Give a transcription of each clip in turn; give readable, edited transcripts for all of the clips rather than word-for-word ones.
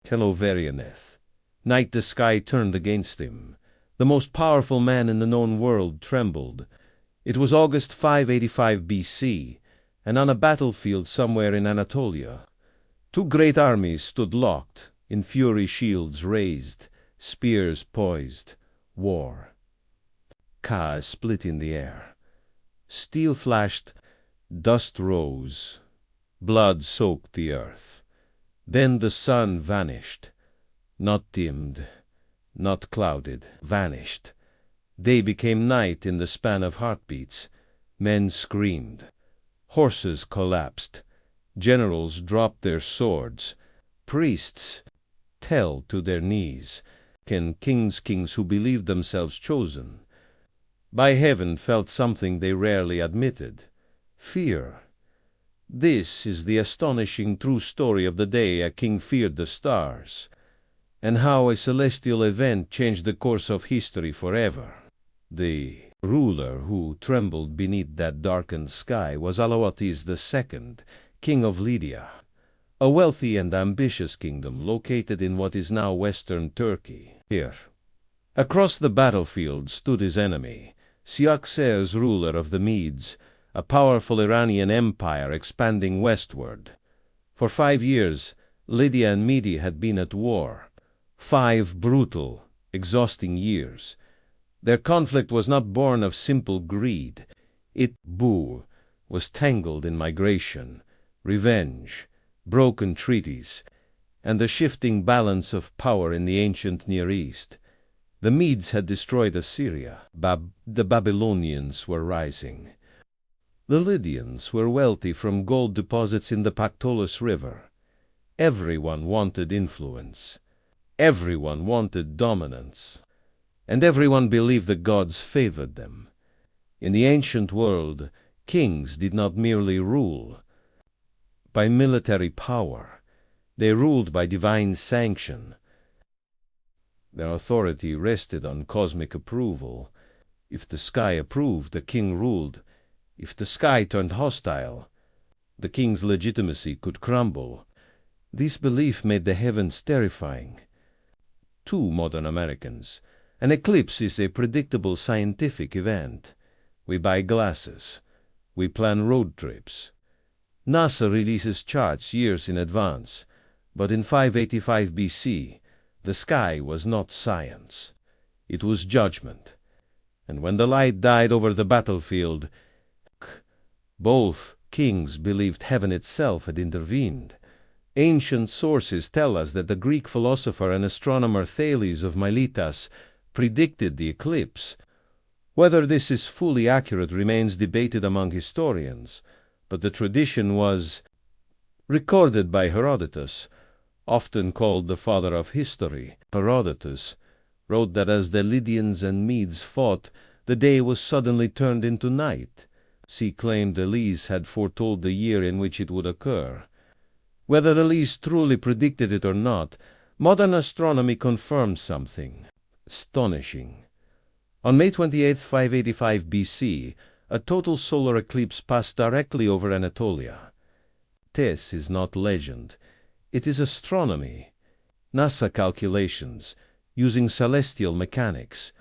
Keloverianeth. Night the sky turned against him. The most powerful man in the known world trembled. It was August 585 BC, and on a battlefield somewhere in Anatolia, two great armies stood locked, in fury shields raised, spears poised. War. Ka split in the air. Steel flashed, dust rose, blood soaked the earth. Then the sun vanished, not dimmed, not clouded, vanished. Day became night in the span of heartbeats. Men screamed. Horses collapsed. Generals dropped their swords. Priests fell to their knees. And kings who believed themselves chosen by heaven felt something they rarely admitted: fear. This is the astonishing true story of the day a king feared the stars, and how a celestial event changed the course of history forever. The ruler who trembled beneath that darkened sky was Alawatis II, king of Lydia, a wealthy and ambitious kingdom located in what is now western Turkey. Here, across the battlefield, stood his enemy, Cyaxares, ruler of the Medes, a powerful Iranian empire expanding westward. For 5 years, Lydia and Media had been at war. 5 brutal, exhausting years. Their conflict was not born of simple greed. It, was tangled in migration, revenge, broken treaties, and the shifting balance of power in the ancient Near East. The Medes had destroyed Assyria. The Babylonians were rising. The Lydians were wealthy from gold deposits in the Pactolus River. Everyone wanted influence. Everyone wanted dominance. And everyone believed the gods favored them. In the ancient world, kings did not merely rule by military power. They ruled by divine sanction. Their authority rested on cosmic approval. If the sky approved, the king ruled. If the sky turned hostile, the king's legitimacy could crumble. This belief made the heavens terrifying. To modern Americans, an eclipse is a predictable scientific event. We buy glasses. We plan road trips. NASA releases charts years in advance. But in 585 BC, the sky was not science. It was judgment. And when the light died over the battlefield, both kings believed heaven itself had intervened. Ancient sources tell us that the Greek philosopher and astronomer Thales of Miletus predicted the eclipse. Whether this is fully accurate remains debated among historians, but the tradition was recorded by Herodotus, often called the father of history. Herodotus wrote that as the Lydians and Medes fought, the day was suddenly turned into night. He claimed Elise had foretold the year in which it would occur. Whether Elise truly predicted it or not, modern astronomy confirms something astonishing. On May 28, 585 BC, a total solar eclipse passed directly over Anatolia. This is not legend. It is astronomy. NASA calculations, using celestial mechanics,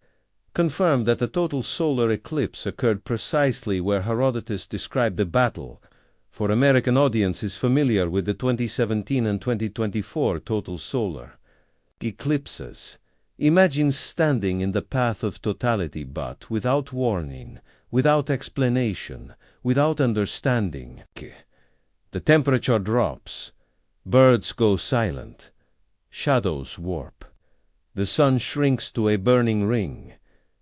confirmed that the total solar eclipse occurred precisely where Herodotus described the battle. For American audiences familiar with the 2017 and 2024 total solar eclipses, imagine standing in the path of totality but without warning, without explanation, without understanding. The temperature drops. Birds go silent. Shadows warp. The sun shrinks to a burning ring.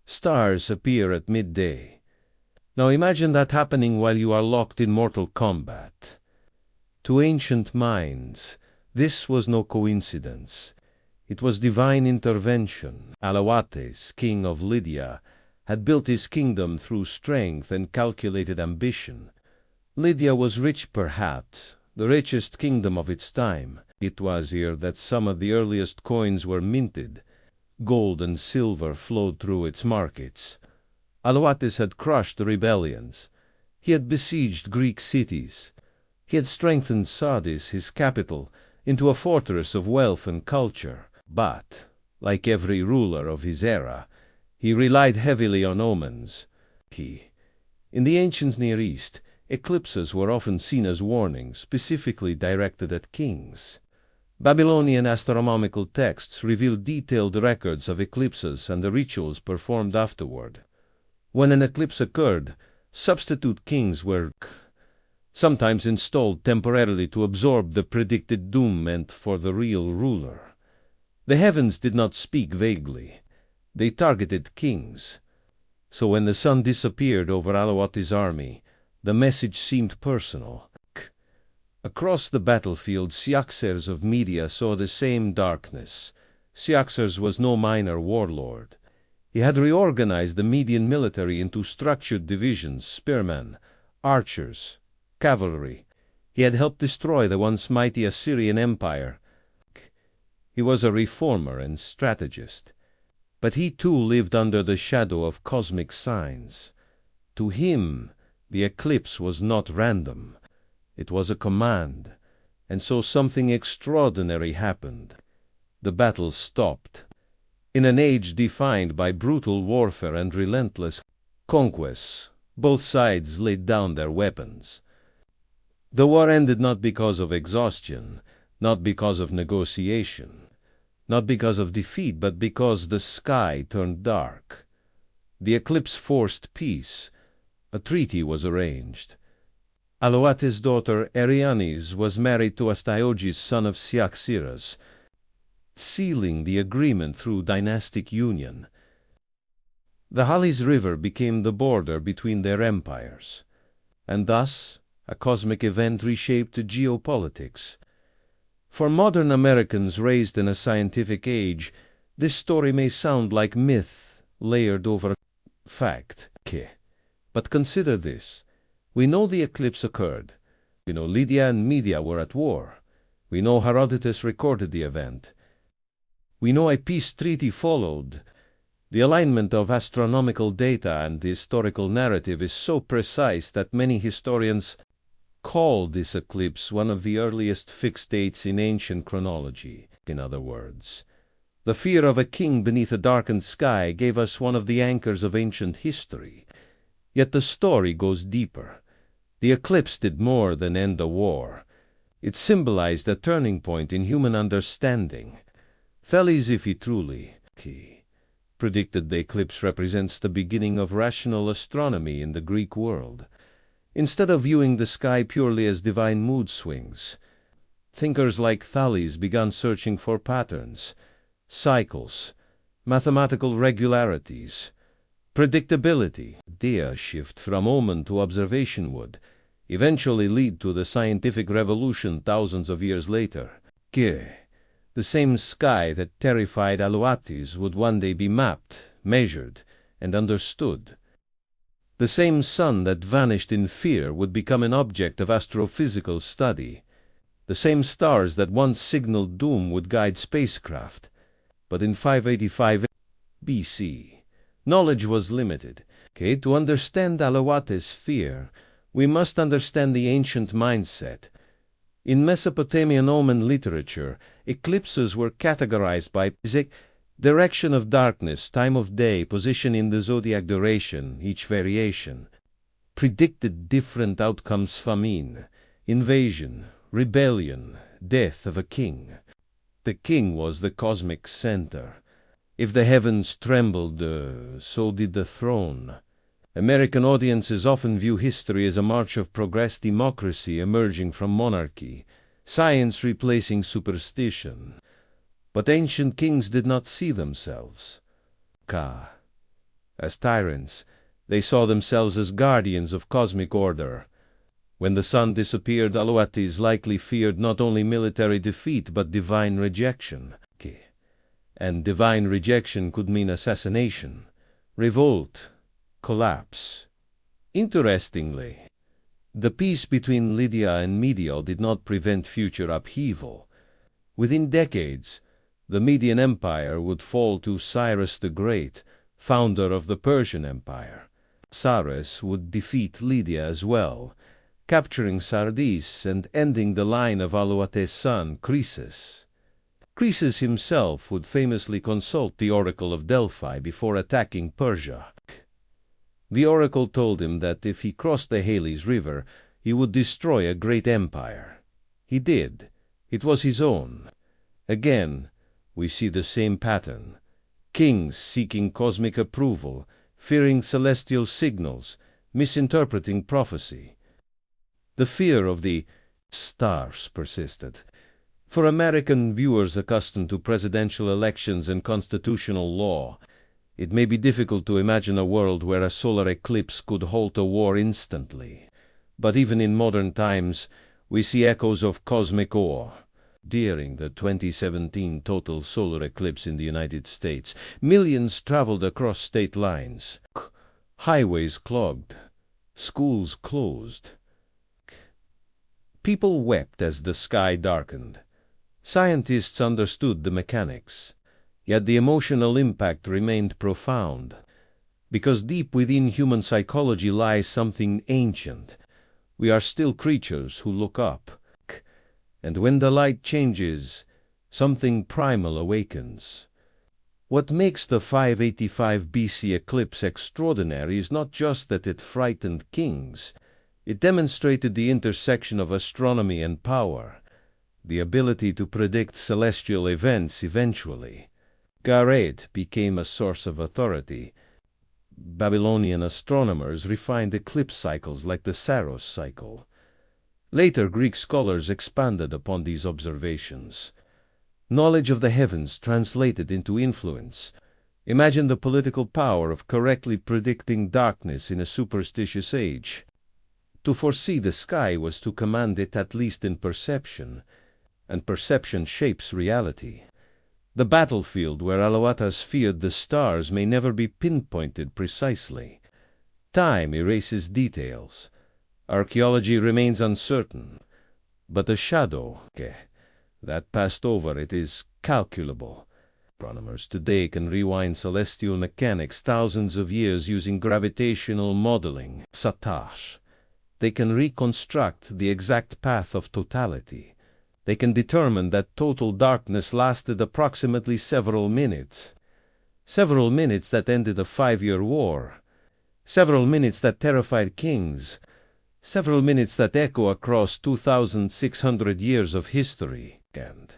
Stars appear at midday. Now imagine that happening while you are locked in mortal combat. To ancient minds, this was no coincidence. It was divine intervention. Alawates, king of Lydia, had built his kingdom through strength and calculated ambition. Lydia was rich, perhaps, the richest kingdom of its time. It was here that some of the earliest coins were minted. Gold and silver flowed through its markets. Alawates had crushed the rebellions. He had besieged Greek cities. He had strengthened Sardis, his capital, into a fortress of wealth and culture. But, like every ruler of his era, he relied heavily on omens. In the ancient Near East, eclipses were often seen as warnings, specifically directed at kings. Babylonian astronomical texts reveal detailed records of eclipses and the rituals performed afterward. When an eclipse occurred, substitute kings were sometimes installed temporarily to absorb the predicted doom meant for the real ruler. The heavens did not speak vaguely. They targeted kings. So when the sun disappeared over Alawati's army, the message seemed personal. Across the battlefield, Cyaxares of Media saw the same darkness. Cyaxares was no minor warlord. He had reorganized the Median military into structured divisions, spearmen, archers, cavalry. He had helped destroy the once mighty Assyrian Empire. He was a reformer and strategist. But he too lived under the shadow of cosmic signs. To him, the eclipse was not random. It was a command, and so something extraordinary happened. The battle stopped. In an age defined by brutal warfare and relentless conquests, both sides laid down their weapons. The war ended not because of exhaustion, not because of negotiation, not because of defeat, but because the sky turned dark. The eclipse forced peace. A treaty was arranged. Alawati's daughter Erianes was married to Astyages, son of Cyaxares, sealing the agreement through dynastic union. The Halis River became the border between their empires, and thus a cosmic event reshaped geopolitics. For modern Americans raised in a scientific age, this story may sound like myth layered over fact. But consider this. We know the eclipse occurred. We know Lydia and Media were at war. We know Herodotus recorded the event. We know a peace treaty followed. The alignment of astronomical data and the historical narrative is so precise that many historians call this eclipse one of the earliest fixed dates in ancient chronology. In other words, the fear of a king beneath a darkened sky gave us one of the anchors of ancient history. Yet the story goes deeper. The eclipse did more than end a war. It symbolized a turning point in human understanding. Thales truly predicted the eclipse represents the beginning of rational astronomy in the Greek world. Instead of viewing the sky purely as divine mood swings, thinkers like Thales began searching for patterns, cycles, mathematical regularities, predictability. The shift from omen to observation would eventually lead to the scientific revolution thousands of years later. The same sky that terrified Alauates would one day be mapped, measured, and understood. The same sun that vanished in fear would become an object of astrophysical study. The same stars that once signaled doom would guide spacecraft. But in 585 BC, knowledge was limited. To understand Alauates' fear, we must understand the ancient mindset. In Mesopotamian omen literature, eclipses were categorized by direction of darkness, time of day, position in the zodiac, duration. Each variation predicted different outcomes: famine, invasion, rebellion, death of a king. The king was the cosmic center. If the heavens trembled, so did the throne. American audiences often view history as a march of progress, democracy emerging from monarchy, science replacing superstition. But ancient kings did not see themselves as tyrants. They saw themselves as guardians of cosmic order. When the sun disappeared, Alauates likely feared not only military defeat but divine rejection. And divine rejection could mean assassination, revolt, collapse. Interestingly, the peace between Lydia and Media did not prevent future upheaval. Within decades, the Median Empire would fall to Cyrus the Great, founder of the Persian Empire. Cyrus would defeat Lydia as well, capturing Sardis and ending the line of Aluate's son, Croesus. Croesus himself would famously consult the oracle of Delphi before attacking Persia. The oracle told him that if he crossed the Halys River, he would destroy a great empire. He did. It was his own. Again, we see the same pattern. Kings seeking cosmic approval, fearing celestial signals, misinterpreting prophecy. The fear of the stars persisted. For American viewers accustomed to presidential elections and constitutional law, it may be difficult to imagine a world where a solar eclipse could halt a war instantly. But even in modern times, we see echoes of cosmic awe. During the 2017 total solar eclipse in the United States, millions traveled across state lines. Highways clogged. Schools closed. People wept as the sky darkened. Scientists understood the mechanics. Yet the emotional impact remained profound. Because deep within human psychology lies something ancient. We are still creatures who look up. And when the light changes, something primal awakens. What makes the 585 BC eclipse extraordinary is not just that it frightened kings. It demonstrated the intersection of astronomy and power, the ability to predict celestial events eventually. Narrated became a source of authority. Babylonian astronomers refined eclipse cycles like the Saros cycle. Later Greek scholars expanded upon these observations. Knowledge of the heavens translated into influence. Imagine the political power of correctly predicting darkness in a superstitious age. To foresee the sky was to command it at least in perception, and perception shapes reality. The battlefield where Aluatas feared the stars may never be pinpointed precisely. Time erases details. Archaeology remains uncertain. But the shadow that passed over it is calculable. Astronomers today can rewind celestial mechanics thousands of years using gravitational modeling, satar. They can reconstruct the exact path of totality. They can determine that total darkness lasted approximately several minutes. Several minutes that ended a 5-year war. Several minutes that terrified kings. Several minutes that echo across 2,600 years of history. And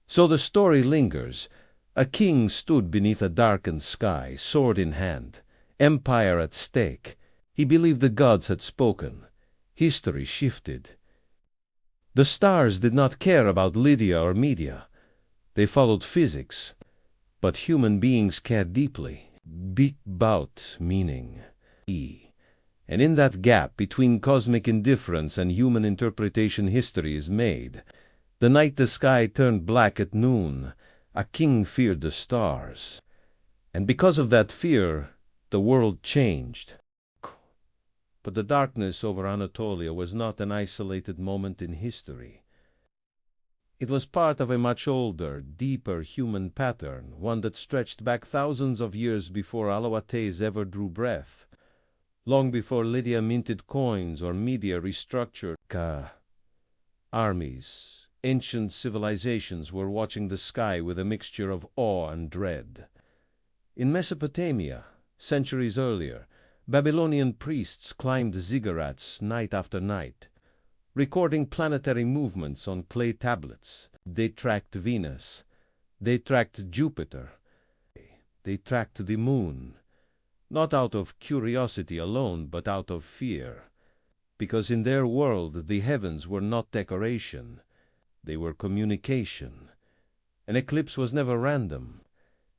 so the story lingers. A king stood beneath a darkened sky, sword in hand, empire at stake. He believed the gods had spoken. History shifted. The stars did not care about Lydia or media. They followed physics. But human beings care deeply. Big about meaning. And in that gap between cosmic indifference and human interpretation, history is made. The night the sky turned black at noon, a king feared the stars. And because of that fear, the world changed. But the darkness over Anatolia was not an isolated moment in history. It was part of a much older, deeper human pattern, one that stretched back thousands of years before Aluates ever drew breath, long before Lydia minted coins or media restructured. Armies, ancient civilizations were watching the sky with a mixture of awe and dread. In Mesopotamia, centuries earlier, Babylonian priests climbed ziggurats night after night, recording planetary movements on clay tablets. They tracked Venus. They tracked Jupiter. They tracked the moon, not out of curiosity alone, but out of fear. Because in their world the heavens were not decoration. They were communication. An eclipse was never random.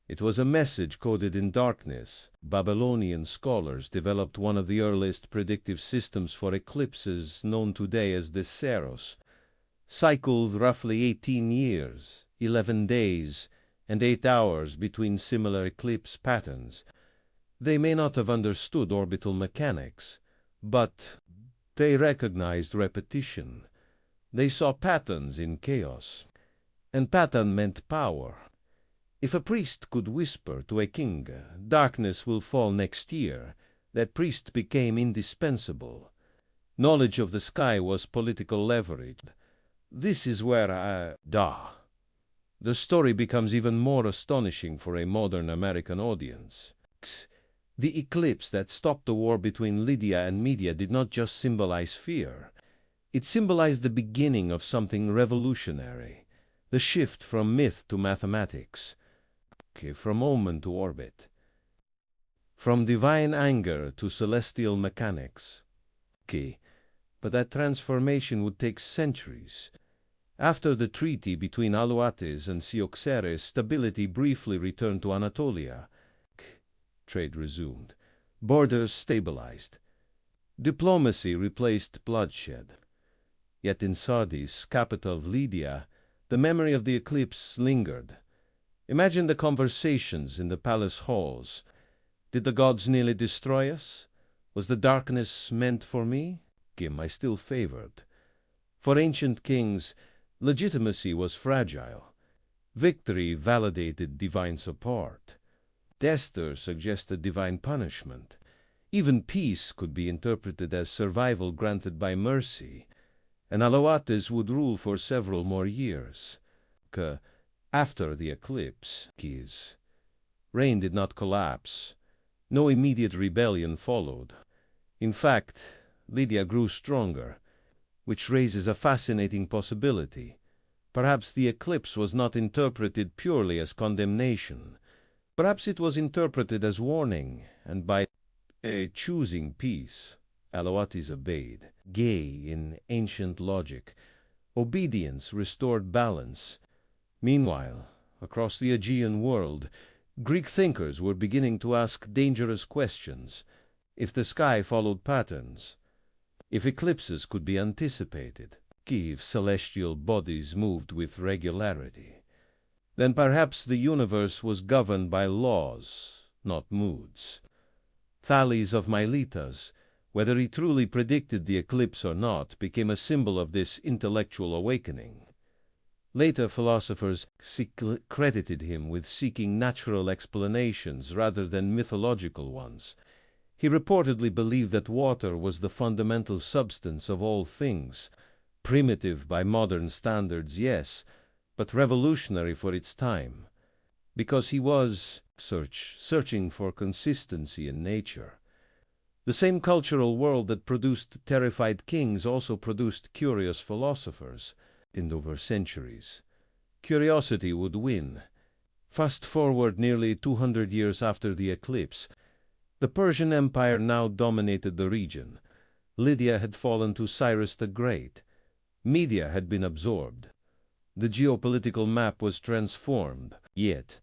It was a message coded in darkness. Babylonian scholars developed one of the earliest predictive systems for eclipses known today as the Saros, cycled roughly 18 years, 11 days, and 8 hours between similar eclipse patterns. They may not have understood orbital mechanics, but they recognized repetition. They saw patterns in chaos, and pattern meant power. If a priest could whisper to a king, "Darkness will fall next year," that priest became indispensable. Knowledge of the sky was political leverage. This is where the story becomes even more astonishing for a modern American audience. The eclipse that stopped the war between Lydia and Media did not just symbolize fear. It symbolized the beginning of something revolutionary, the shift from myth to mathematics, from omen to orbit, from divine anger to celestial mechanics. But that transformation would take centuries. After the treaty between Aluates and Cyoxeres, stability briefly returned to Anatolia. Trade resumed. Borders stabilized. Diplomacy replaced bloodshed. Yet in Sardis, capital of Lydia, the memory of the eclipse lingered. Imagine the conversations in the palace halls. Did the gods nearly destroy us? Was the darkness meant for me? Him I still favored. For ancient kings, legitimacy was fragile. Victory validated divine support. Esther suggested divine punishment. Even peace could be interpreted as survival granted by mercy. And Aloates would rule for several more years. After the eclipse, reign did not collapse. No immediate rebellion followed. In fact, Lydia grew stronger, which raises a fascinating possibility. Perhaps the eclipse was not interpreted purely as condemnation. Perhaps it was interpreted as warning, and by choosing peace, Aloates obeyed. Gay in ancient logic, obedience restored balance. Meanwhile, across the Aegean world, Greek thinkers were beginning to ask dangerous questions. If the sky followed patterns, if eclipses could be anticipated, if celestial bodies moved with regularity, then perhaps the universe was governed by laws, not moods. Thales of Miletus, whether he truly predicted the eclipse or not, became a symbol of this intellectual awakening. Later philosophers credited him with seeking natural explanations rather than mythological ones. He reportedly believed that water was the fundamental substance of all things, primitive by modern standards, yes, but revolutionary for its time, because he was searching for consistency in nature. The same cultural world that produced terrified kings also produced curious philosophers, and over centuries. Curiosity would win. Fast forward nearly 200 years after the eclipse. The Persian Empire now dominated the region. Lydia had fallen to Cyrus the Great. Media had been absorbed. The geopolitical map was transformed. Yet,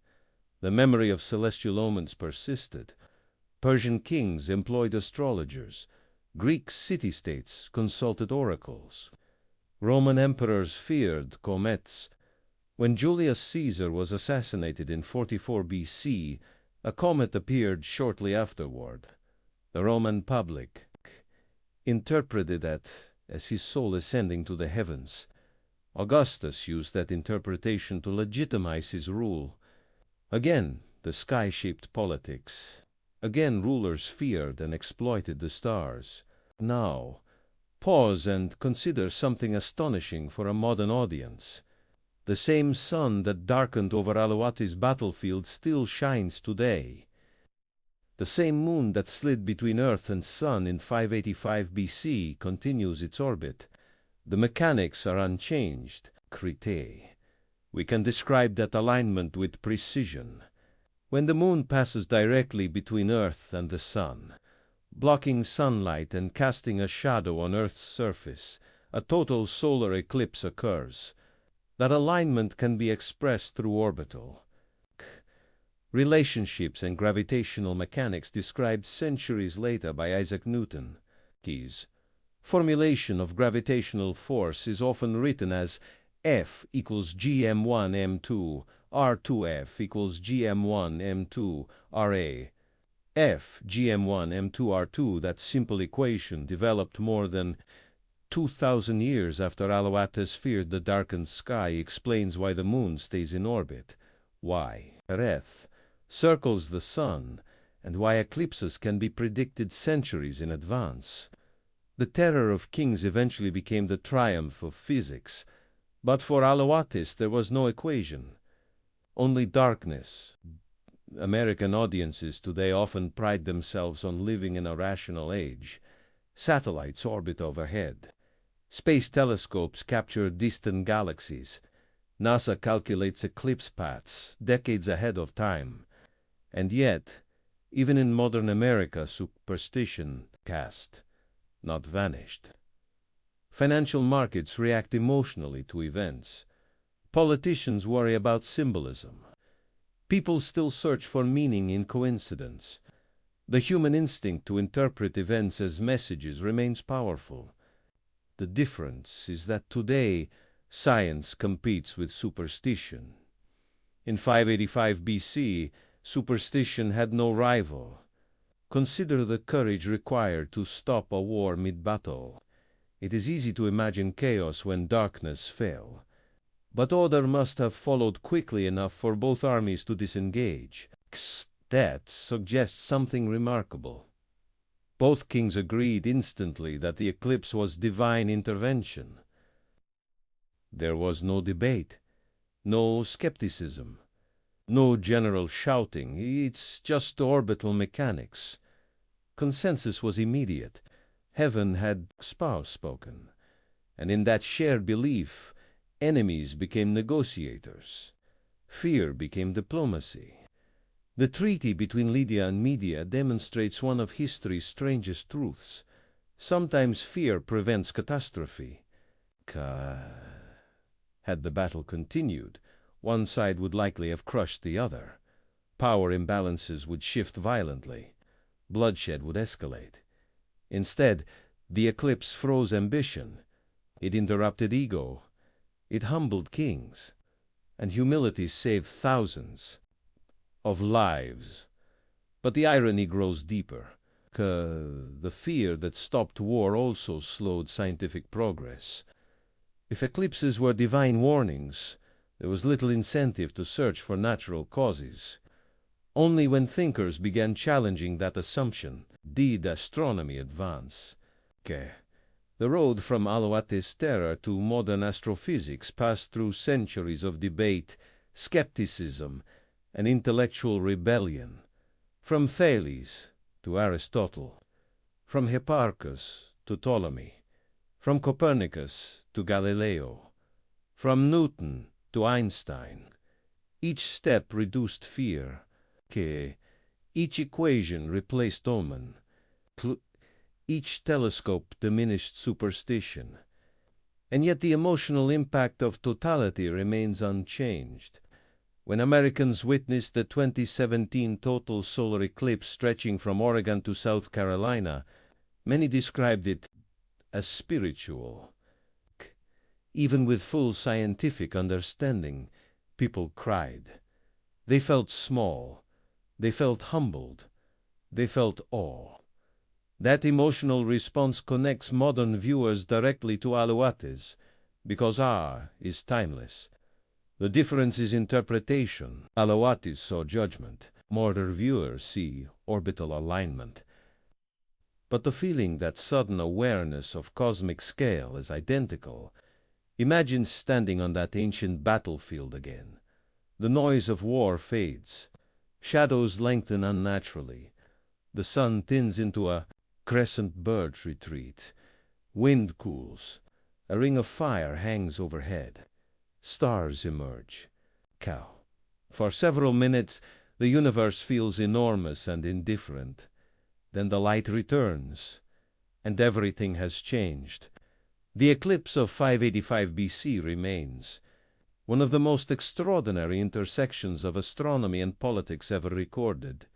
the memory of celestial omens persisted. Persian kings employed astrologers. Greek city-states consulted oracles. Roman emperors feared comets. When Julius Caesar was assassinated in 44 BC, a comet appeared shortly afterward. The Roman public interpreted that as his soul ascending to the heavens. Augustus used that interpretation to legitimize his rule. Again, the sky shaped politics. Again, rulers feared and exploited the stars. Now, pause and consider something astonishing for a modern audience. The same sun that darkened over Aloates' battlefield still shines today. The same moon that slid between Earth and Sun in 585 BC continues its orbit. The mechanics are unchanged. We can describe that alignment with precision. When the moon passes directly between Earth and the Sun, blocking sunlight and casting a shadow on Earth's surface, a total solar eclipse occurs. That alignment can be expressed through orbital relationships and gravitational mechanics described centuries later by Isaac Newton. Formulation of gravitational force is often written as F equals gm1 m2 r2f equals gm1 m2 ra. F gm1 m2 r2, that simple equation developed more than 2,000 years after Aloates feared the darkened sky, explains why the moon stays in orbit, why Earth circles the sun, and why eclipses can be predicted centuries in advance. The terror of kings eventually became the triumph of physics, but for Aloatis there was no equation, only darkness. American audiences today often pride themselves on living in a rational age. Satellites orbit overhead. Space telescopes capture distant galaxies. NASA calculates eclipse paths decades ahead of time. And yet, even in modern America, superstition cast, not vanished. Financial markets react emotionally to events. Politicians worry about symbolism. People still search for meaning in coincidence. The human instinct to interpret events as messages remains powerful. The difference is that today, science competes with superstition. In 585 BC, superstition had no rival. Consider the courage required to stop a war mid-battle. It is easy to imagine chaos when darkness fell. But order must have followed quickly enough for both armies to disengage. That suggests something remarkable. Both kings agreed instantly that the eclipse was divine intervention. There was no debate, no skepticism, no general shouting. It's just orbital mechanics. Consensus was immediate. Heaven had spoken. And in that shared belief, enemies became negotiators. Fear became diplomacy. The treaty between Lydia and Media demonstrates one of history's strangest truths. Sometimes fear prevents catastrophe. Had the battle continued, one side would likely have crushed the other. Power imbalances would shift violently. Bloodshed would escalate. Instead, the eclipse froze ambition. It interrupted ego. It humbled kings. And humility saved thousands of lives. But the irony grows deeper. The fear that stopped war also slowed scientific progress. If eclipses were divine warnings, there was little incentive to search for natural causes. Only when thinkers began challenging that assumption did astronomy advance. The road from Aloatis terror to modern astrophysics passed through centuries of debate, skepticism, and intellectual rebellion. From Thales to Aristotle, from Hipparchus to Ptolemy, from Copernicus to Galileo, from Newton to Einstein. Each step reduced fear. Each equation replaced omen. Each telescope diminished superstition. And yet the emotional impact of totality remains unchanged. When Americans witnessed the 2017 total solar eclipse stretching from Oregon to South Carolina, many described it as spiritual. Even with full scientific understanding, people cried. They felt small. They felt humbled. They felt awe. That emotional response connects modern viewers directly to Aloatis, because awe is timeless. The difference is interpretation. Aloatis saw judgment. Modern viewers see orbital alignment. But the feeling, that sudden awareness of cosmic scale, is identical. Imagine standing on that ancient battlefield again. The noise of war fades. Shadows lengthen unnaturally. The sun thins into a crescent bird retreat. Wind cools. A ring of fire hangs overhead. Stars emerge. For several minutes, the universe feels enormous and indifferent. Then the light returns, and everything has changed. The eclipse of 585 BC remains, one of the most extraordinary intersections of astronomy and politics ever recorded.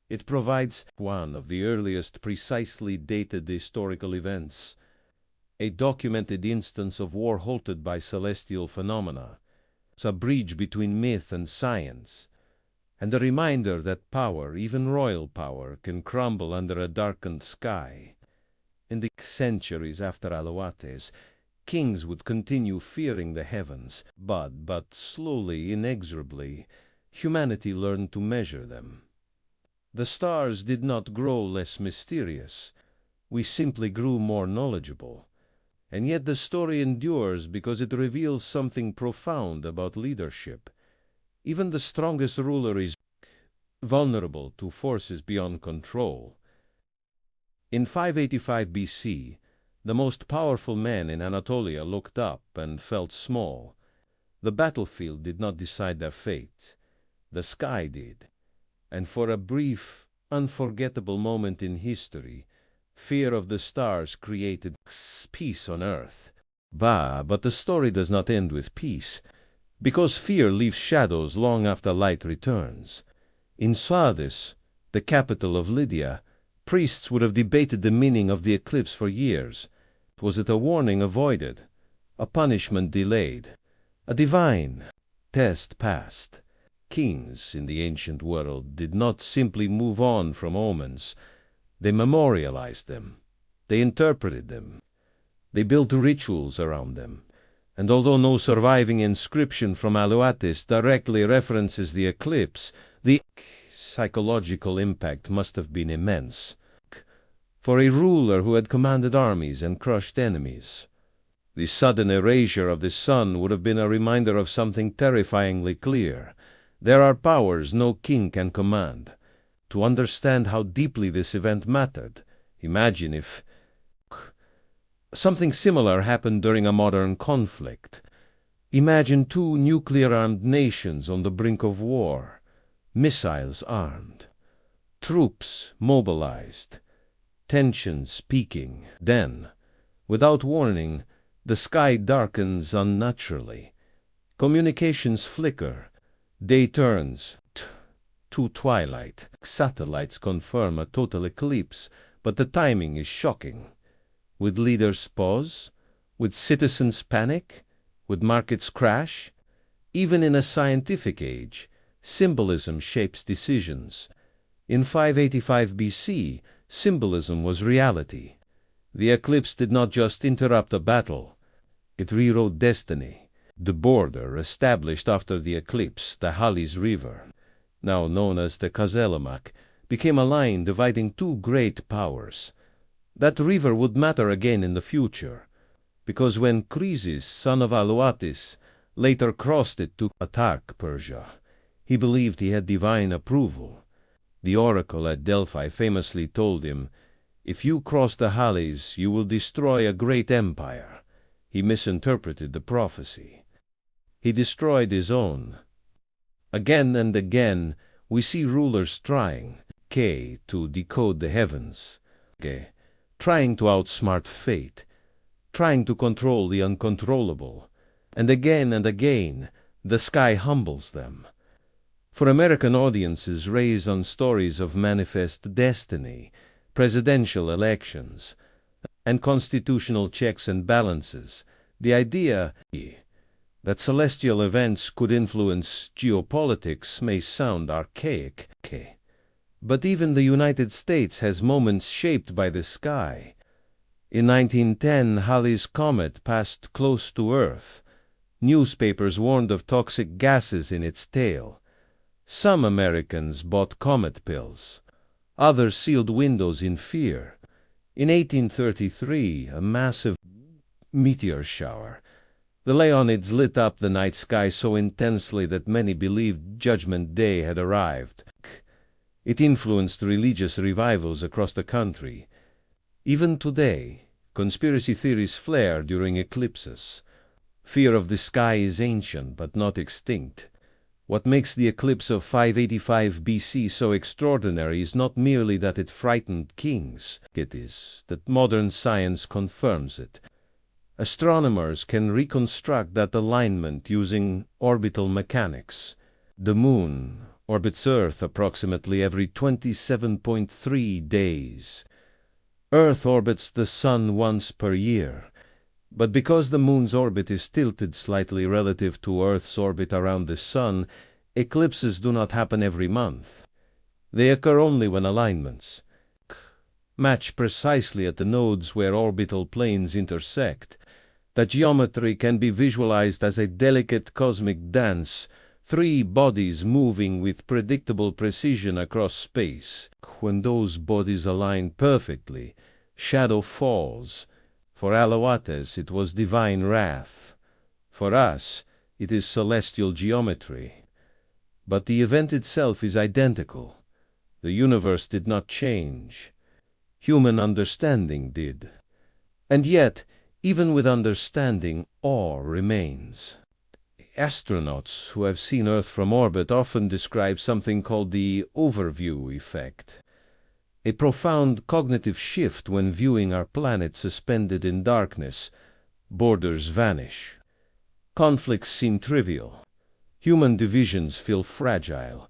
It provides one of the earliest precisely dated historical events, a documented instance of war halted by celestial phenomena, a bridge between myth and science, and a reminder that power, even royal power, can crumble under a darkened sky. In the centuries after Aloatis, kings would continue fearing the heavens, but slowly, inexorably, humanity learned to measure them. The stars did not grow less mysterious. We simply grew more knowledgeable. And yet the story endures because it reveals something profound about leadership. Even the strongest ruler is vulnerable to forces beyond control. In 585 BC, the most powerful men in Anatolia looked up and felt small. The battlefield did not decide their fate. The sky did. And for a brief, unforgettable moment in history, fear of the stars created peace on earth. But the story does not end with peace, because fear leaves shadows long after light returns. In Sardis, the capital of Lydia, priests would have debated the meaning of the eclipse for years. Was it a warning avoided, a punishment delayed, a divine test passed? Kings in the ancient world did not simply move on from omens. They memorialized them. They interpreted them. They built rituals around them. And although no surviving inscription from Aluatis directly references the eclipse, the psychological impact must have been immense. For a ruler who had commanded armies and crushed enemies, the sudden erasure of the sun would have been a reminder of something terrifyingly clear. There are powers no king can command. To understand how deeply this event mattered, imagine if something similar happened during a modern conflict. Imagine two nuclear-armed nations on the brink of war, missiles armed, troops mobilized, tensions peaking. Then, without warning, the sky darkens unnaturally. Communications flicker. Day turns to twilight. Satellites confirm a total eclipse, but the timing is shocking. Would leaders pause? Would citizens panic? Would markets crash? Even in a scientific age, symbolism shapes decisions. In 585 BC, symbolism was reality. The eclipse did not just interrupt a battle. It rewrote destiny. The border established after the eclipse, the Halys River, now known as the Kazelamak, became a line dividing two great powers. That river would matter again in the future, because when Croesus, son of Aluatis, later crossed it to attack Persia, he believed he had divine approval. The oracle at Delphi famously told him, "If you cross the Halys, you will destroy a great empire." He misinterpreted the prophecy. He destroyed his own. Again and again, we see rulers trying to decode the heavens, trying to outsmart fate, trying to control the uncontrollable. And again, the sky humbles them. For American audiences raised on stories of manifest destiny, presidential elections, and constitutional checks and balances, the idea that celestial events could influence geopolitics may sound archaic. But even the United States has moments shaped by the sky. In 1910, Halley's Comet passed close to Earth. Newspapers warned of toxic gases in its tail. Some Americans bought comet pills. Others sealed windows in fear. In 1833, a massive meteor shower, the Leonids, lit up the night sky so intensely that many believed Judgment Day had arrived. It influenced religious revivals across the country. Even today, conspiracy theories flare during eclipses. Fear of the sky is ancient but not extinct. What makes the eclipse of 585 BC so extraordinary is not merely that it frightened kings. It is that modern science confirms it. Astronomers can reconstruct that alignment using orbital mechanics. The Moon orbits Earth approximately every 27.3 days. Earth orbits the Sun once per year. But because the Moon's orbit is tilted slightly relative to Earth's orbit around the Sun, eclipses do not happen every month. They occur only when alignments match precisely at the nodes where orbital planes intersect. The geometry can be visualized as a delicate cosmic dance, three bodies moving with predictable precision across space. When those bodies align perfectly, shadow falls. For Aloates it was divine wrath. For us it is celestial geometry. But the event itself is identical. The universe did not change. Human understanding did. And yet, even with understanding, awe remains. Astronauts who have seen Earth from orbit often describe something called the overview effect, a profound cognitive shift when viewing our planet suspended in darkness. Borders vanish. Conflicts seem trivial. Human divisions feel fragile.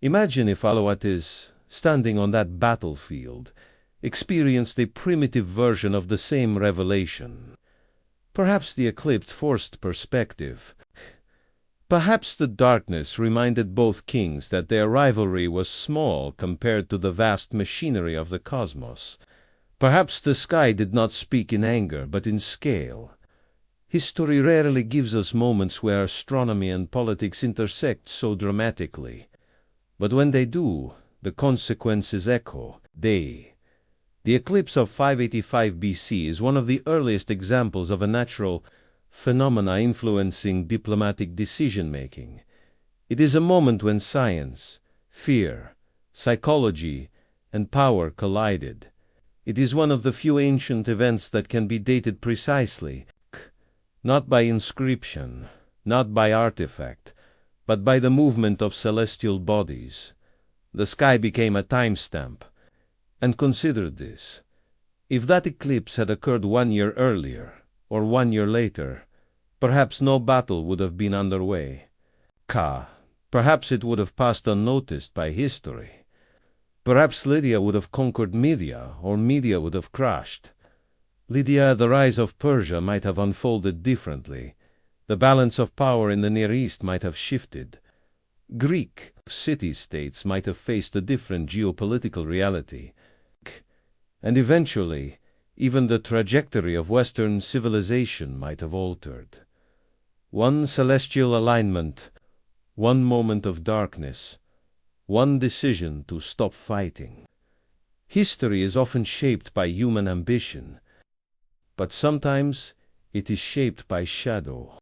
Imagine if Aloates, standing on that battlefield, experienced a primitive version of the same revelation. Perhaps the eclipse forced perspective. Perhaps the darkness reminded both kings that their rivalry was small compared to the vast machinery of the cosmos. Perhaps the sky did not speak in anger, but in scale. History rarely gives us moments where astronomy and politics intersect so dramatically. But when they do, the consequences echo. The eclipse of 585 BC is one of the earliest examples of a natural phenomena influencing diplomatic decision-making. It is a moment when science, fear, psychology, and power collided. It is one of the few ancient events that can be dated precisely, not by inscription, not by artifact, but by the movement of celestial bodies. The sky became a timestamp. And consider this. If that eclipse had occurred 1 year earlier, or 1 year later, perhaps no battle would have been underway. Perhaps it would have passed unnoticed by history. Perhaps Lydia would have conquered Media, or Media would have crashed. Lydia, the rise of Persia, might have unfolded differently. The balance of power in the Near East might have shifted. Greek city-states might have faced a different geopolitical reality. And eventually, even the trajectory of Western civilization might have altered. One celestial alignment, one moment of darkness, one decision to stop fighting. History is often shaped by human ambition, but sometimes it is shaped by shadow.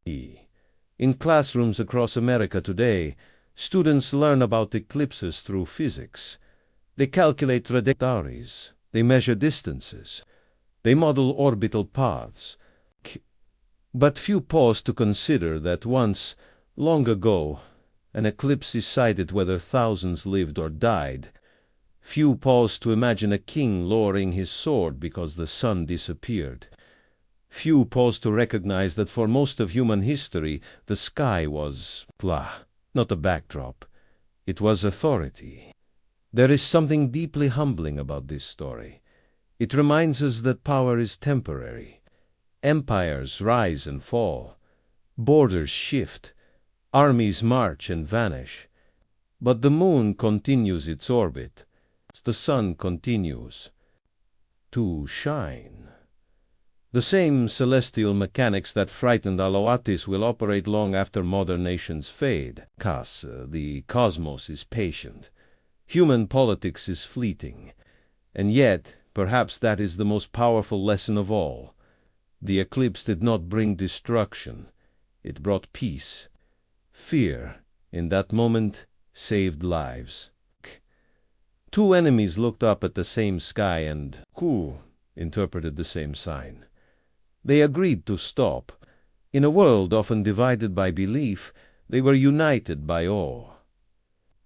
In classrooms across America today, students learn about eclipses through physics. They calculate trajectories. They measure distances. They model orbital paths. But few pause to consider that once, long ago, an eclipse decided whether thousands lived or died. Few pause to imagine a king lowering his sword because the sun disappeared. Few pause to recognize that for most of human history, the sky was not a backdrop. It was authority. There is something deeply humbling about this story. It reminds us that power is temporary. Empires rise and fall. Borders shift. Armies march and vanish. But the moon continues its orbit. The sun continues to shine. The same celestial mechanics that frightened Aloates will operate long after modern nations fade. The cosmos is patient. Human politics is fleeting. And yet, perhaps that is the most powerful lesson of all. The eclipse did not bring destruction. It brought peace. Fear, in that moment, saved lives. Two enemies looked up at the same sky and interpreted the same sign. They agreed to stop. In a world often divided by belief, they were united by awe.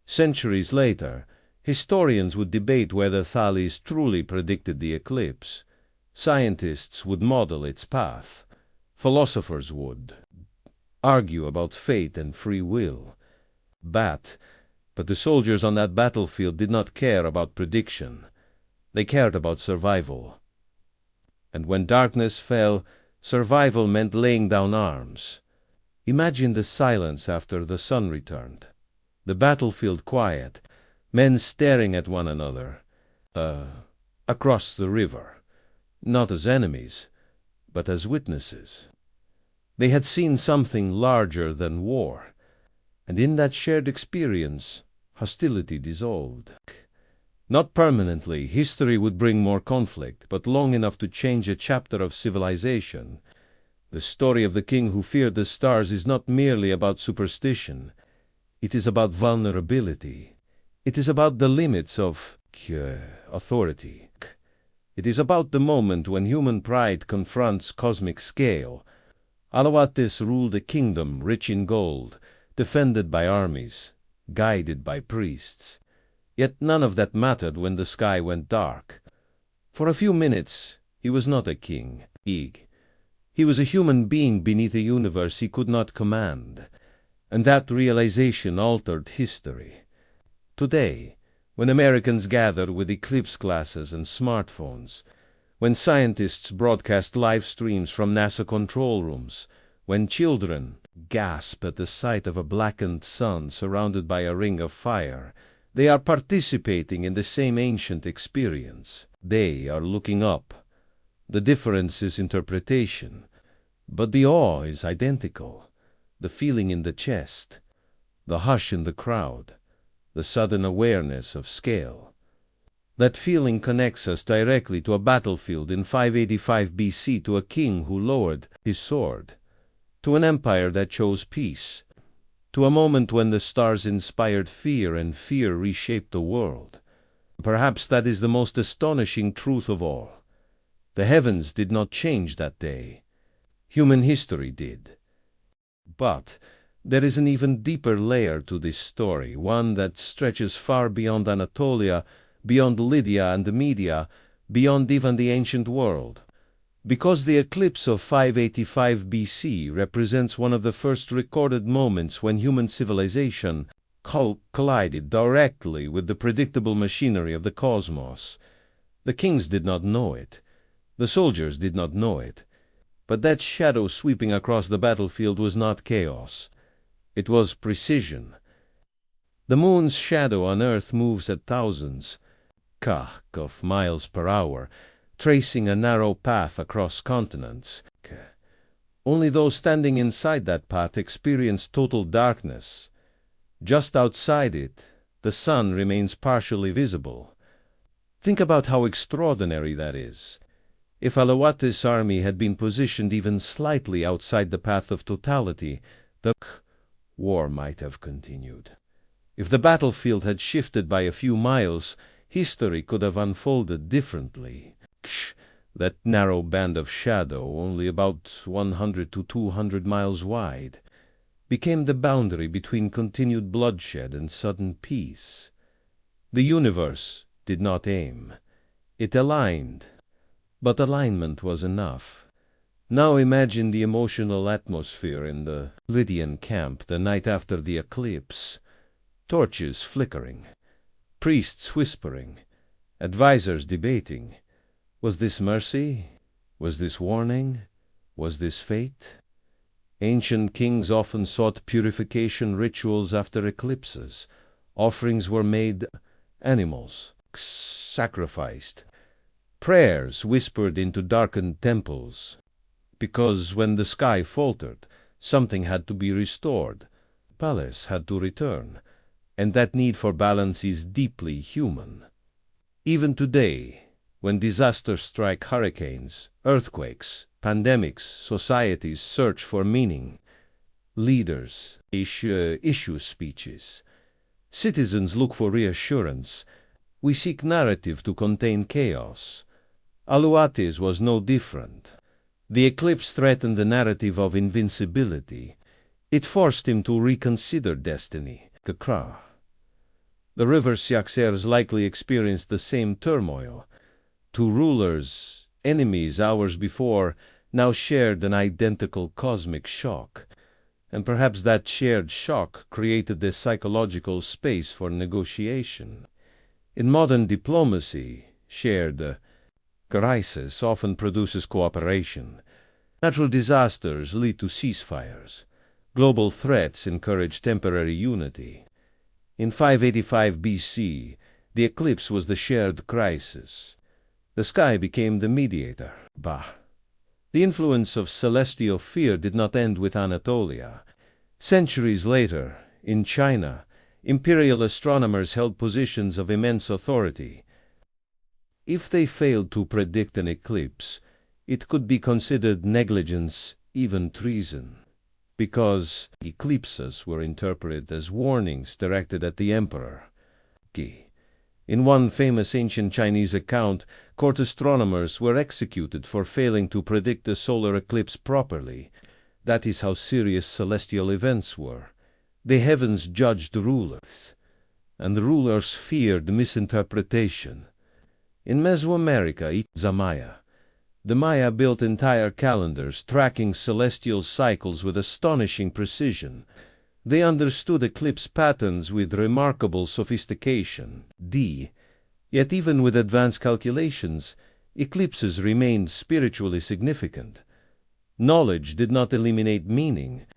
Centuries later, historians would debate whether Thales truly predicted the eclipse. Scientists would model its path. Philosophers would argue about fate and free will. But the soldiers on that battlefield did not care about prediction. They cared about survival. And when darkness fell, survival meant laying down arms. Imagine the silence after the sun returned. The battlefield quiet, men staring at one another, across the river, not as enemies, but as witnesses. They had seen something larger than war, and in that shared experience, hostility dissolved. Not permanently, history would bring more conflict, but long enough to change a chapter of civilization. The story of the king who feared the stars is not merely about superstition. It is about vulnerability. It is about the limits of authority. It is about the moment when human pride confronts cosmic scale. Aloates ruled a kingdom rich in gold, defended by armies, guided by priests. Yet none of that mattered when the sky went dark. For a few minutes, he was not a king. He was a human being beneath a universe he could not command. And that realization altered history. Today, when Americans gather with eclipse glasses and smartphones, when scientists broadcast live streams from NASA control rooms, when children gasp at the sight of a blackened sun surrounded by a ring of fire, they are participating in the same ancient experience. They are looking up. The difference is interpretation, but the awe is identical. The feeling in the chest, the hush in the crowd, the sudden awareness of scale. That feeling connects us directly to a battlefield in 585 BC, to a king who lowered his sword, to an empire that chose peace, to a moment when the stars inspired fear and fear reshaped the world. Perhaps that is the most astonishing truth of all. The heavens did not change that day. Human history did. But there is an even deeper layer to this story, one that stretches far beyond Anatolia, beyond Lydia and the Media, beyond even the ancient world. Because the eclipse of 585 BC represents one of the first recorded moments when human civilization collided directly with the predictable machinery of the cosmos. The kings did not know it. The soldiers did not know it. But that shadow sweeping across the battlefield was not chaos. It was precision. The moon's shadow on Earth moves at thousands of miles per hour, tracing a narrow path across continents. Only those standing inside that path experience total darkness. Just outside it, the sun remains partially visible. Think about how extraordinary that is. If Aloates' army had been positioned even slightly outside the path of totality, the war might have continued. If the battlefield had shifted by a few miles, history could have unfolded differently. That narrow band of shadow, only about 100 to 200 miles wide, became the boundary between continued bloodshed and sudden peace. The universe did not aim. It aligned. But alignment was enough. Now imagine the emotional atmosphere in the Lydian camp the night after the eclipse. Torches flickering, priests whispering, advisors debating. Was this mercy? Was this warning? Was this fate? Ancient kings often sought purification rituals after eclipses. Offerings were made, animals sacrificed, prayers whispered into darkened temples. Because when the sky faltered, something had to be restored. Palace had to return. And that need for balance is deeply human. Even today, when disasters strike, hurricanes, earthquakes, pandemics, societies search for meaning. Leaders issue speeches. Citizens look for reassurance. We seek narrative to contain chaos. Aloates was no different. The eclipse threatened the narrative of invincibility. It forced him to reconsider destiny. The river Cyaxares likely experienced the same turmoil. Two rulers, enemies hours before, now shared an identical cosmic shock. And perhaps that shared shock created the psychological space for negotiation. In modern diplomacy, shared crisis often produces cooperation. Natural disasters lead to ceasefires. Global threats encourage temporary unity. In 585 BC, the eclipse was the shared crisis. The sky became the mediator. The influence of celestial fear did not end with Anatolia. Centuries later, in China, Imperial astronomers held positions of immense authority. If they failed to predict an eclipse, it could be considered negligence, even treason, because eclipses were interpreted as warnings directed at the emperor. In one famous ancient Chinese account, court astronomers were executed for failing to predict the solar eclipse properly. That is how serious celestial events were. The heavens judged rulers, and the rulers feared misinterpretation. In Mesoamerica, the Maya built entire calendars tracking celestial cycles with astonishing precision. They understood eclipse patterns with remarkable sophistication. Yet even with advanced calculations, eclipses remained spiritually significant. Knowledge did not eliminate meaning,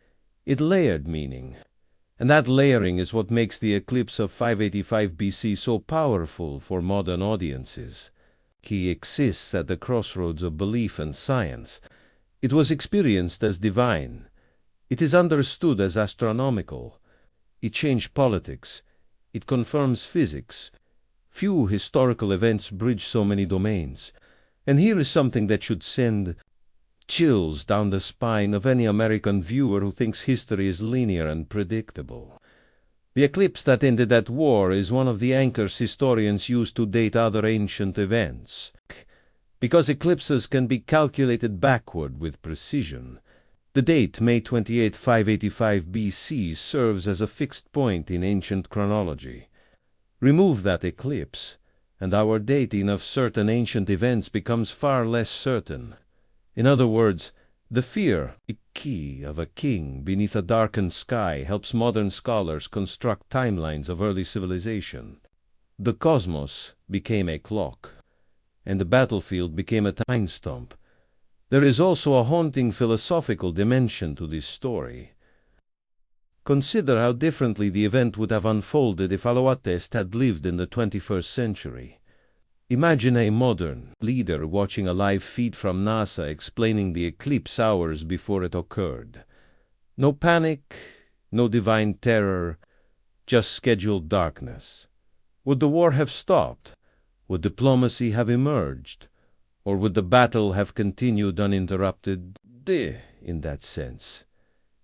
it layered meaning. And that layering is what makes the eclipse of 585 BC so powerful for modern audiences. He exists at the crossroads of belief and science. It was experienced as divine. It is understood as astronomical. It changed politics. It confirms physics. Few historical events bridge so many domains. And here is something that should send chills down the spine of any American viewer who thinks history is linear and predictable. The eclipse that ended that war is one of the anchors historians use to date other ancient events. Because eclipses can be calculated backward with precision, the date, May 28, 585 BC, serves as a fixed point in ancient chronology. Remove that eclipse, and our dating of certain ancient events becomes far less certain. In other words, the fear of a king beneath a darkened sky helps modern scholars construct timelines of early civilization. The cosmos became a clock, and the battlefield became a time stump. There is also a haunting philosophical dimension to this story. Consider how differently the event would have unfolded if Aloatest had lived in the 21st century. Imagine a modern leader watching a live feed from NASA explaining the eclipse hours before it occurred. No panic, no divine terror, just scheduled darkness. Would the war have stopped? Would diplomacy have emerged? Or would the battle have continued uninterrupted? In that sense.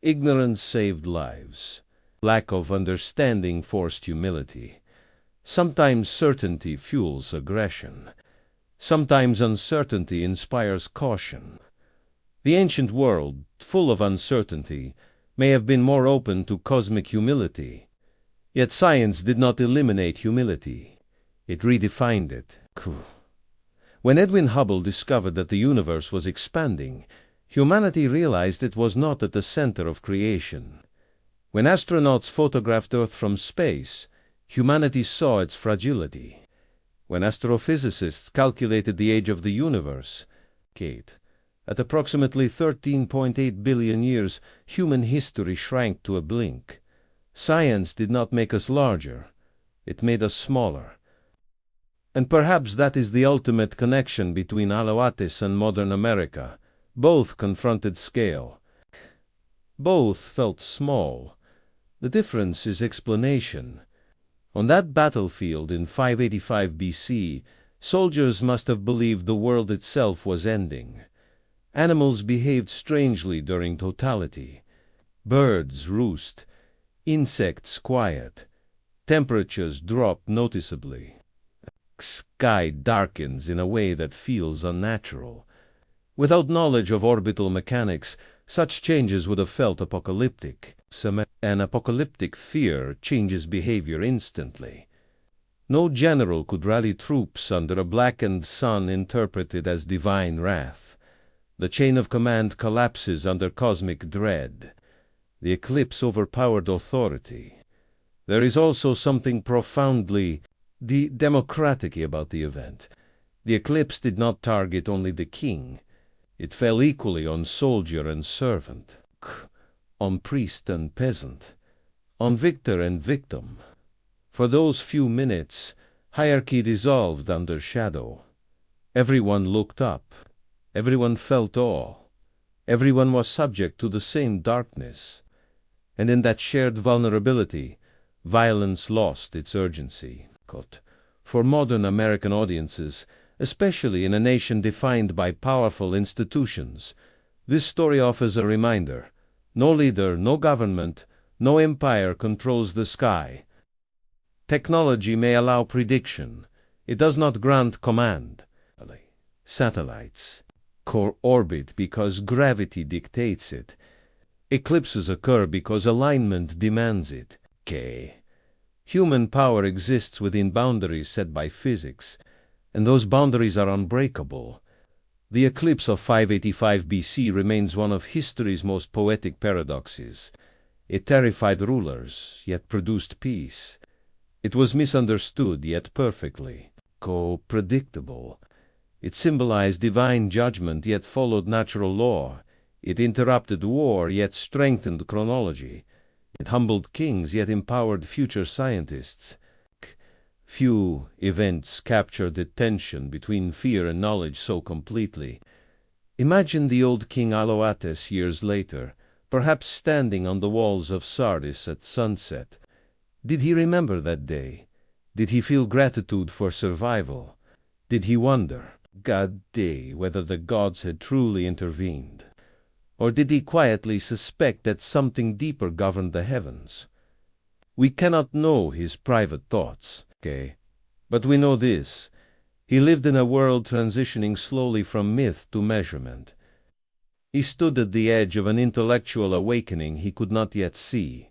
Ignorance saved lives. Lack of understanding forced humility. Sometimes certainty fuels aggression. Sometimes uncertainty inspires caution. The ancient world, full of uncertainty, may have been more open to cosmic humility. Yet science did not eliminate humility. It redefined it. When Edwin Hubble discovered that the universe was expanding, humanity realized it was not at the center of creation. When astronauts photographed Earth from space, humanity saw its fragility. When astrophysicists calculated the age of the universe, at approximately 13.8 billion years, human history shrank to a blink. Science did not make us larger, it made us smaller. And perhaps that is the ultimate connection between Aloates and modern America. Both confronted scale. Both felt small. The difference is explanation. On that battlefield in 585 BC, soldiers must have believed the world itself was ending. Animals behaved strangely during totality. Birds roost, insects quiet, temperatures drop noticeably. Sky darkens in a way that feels unnatural. Without knowledge of orbital mechanics, such changes would have felt apocalyptic. An apocalyptic fear changes behavior instantly. No general could rally troops under a blackened sun interpreted as divine wrath. The chain of command collapses under cosmic dread. The eclipse overpowered authority. There is also something profoundly democratic about the event. The eclipse did not target only the king. It fell equally on soldier and servant, on priest and peasant, on victor and victim. For those few minutes, hierarchy dissolved under shadow. Everyone looked up. Everyone felt awe. Everyone was subject to the same darkness. And in that shared vulnerability, Violence lost its urgency. For modern American audiences, especially in a nation defined by powerful institutions, this story offers a reminder. No leader, no government, no empire controls the sky. Technology may allow prediction. It does not grant command. Satellites orbit because gravity dictates it. Eclipses occur because alignment demands it. Human power exists within boundaries set by physics, and those boundaries are unbreakable. The eclipse of 585 BC remains one of history's most poetic paradoxes. It terrified rulers, yet produced peace. It was misunderstood, yet perfectly predictable. It symbolized divine judgment, yet followed natural law. It interrupted war, yet strengthened chronology. It humbled kings, yet empowered future scientists. Few events capture the tension between fear and knowledge so completely. Imagine the old King Aloates years later, perhaps standing on the walls of Sardis at sunset. Did he remember that day? Did he feel gratitude for survival? Did he wonder, whether the gods had truly intervened? Or did he quietly suspect that something deeper governed the heavens? We cannot know his private thoughts, but we know this. He lived in a world transitioning slowly from myth to measurement. He stood at the edge of an intellectual awakening he could not yet see.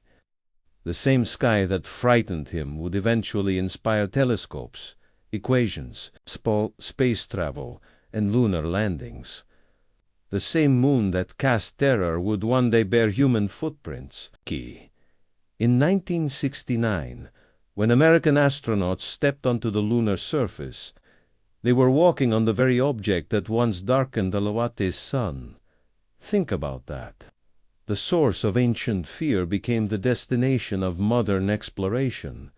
The same sky that frightened him would eventually inspire telescopes, equations, space travel, and lunar landings. The same moon that cast terror would one day bear human footprints. In 1969, when American astronauts stepped onto the lunar surface, they were walking on the very object that once darkened Aloates' sun. Think about that. The source of ancient fear became the destination of modern exploration.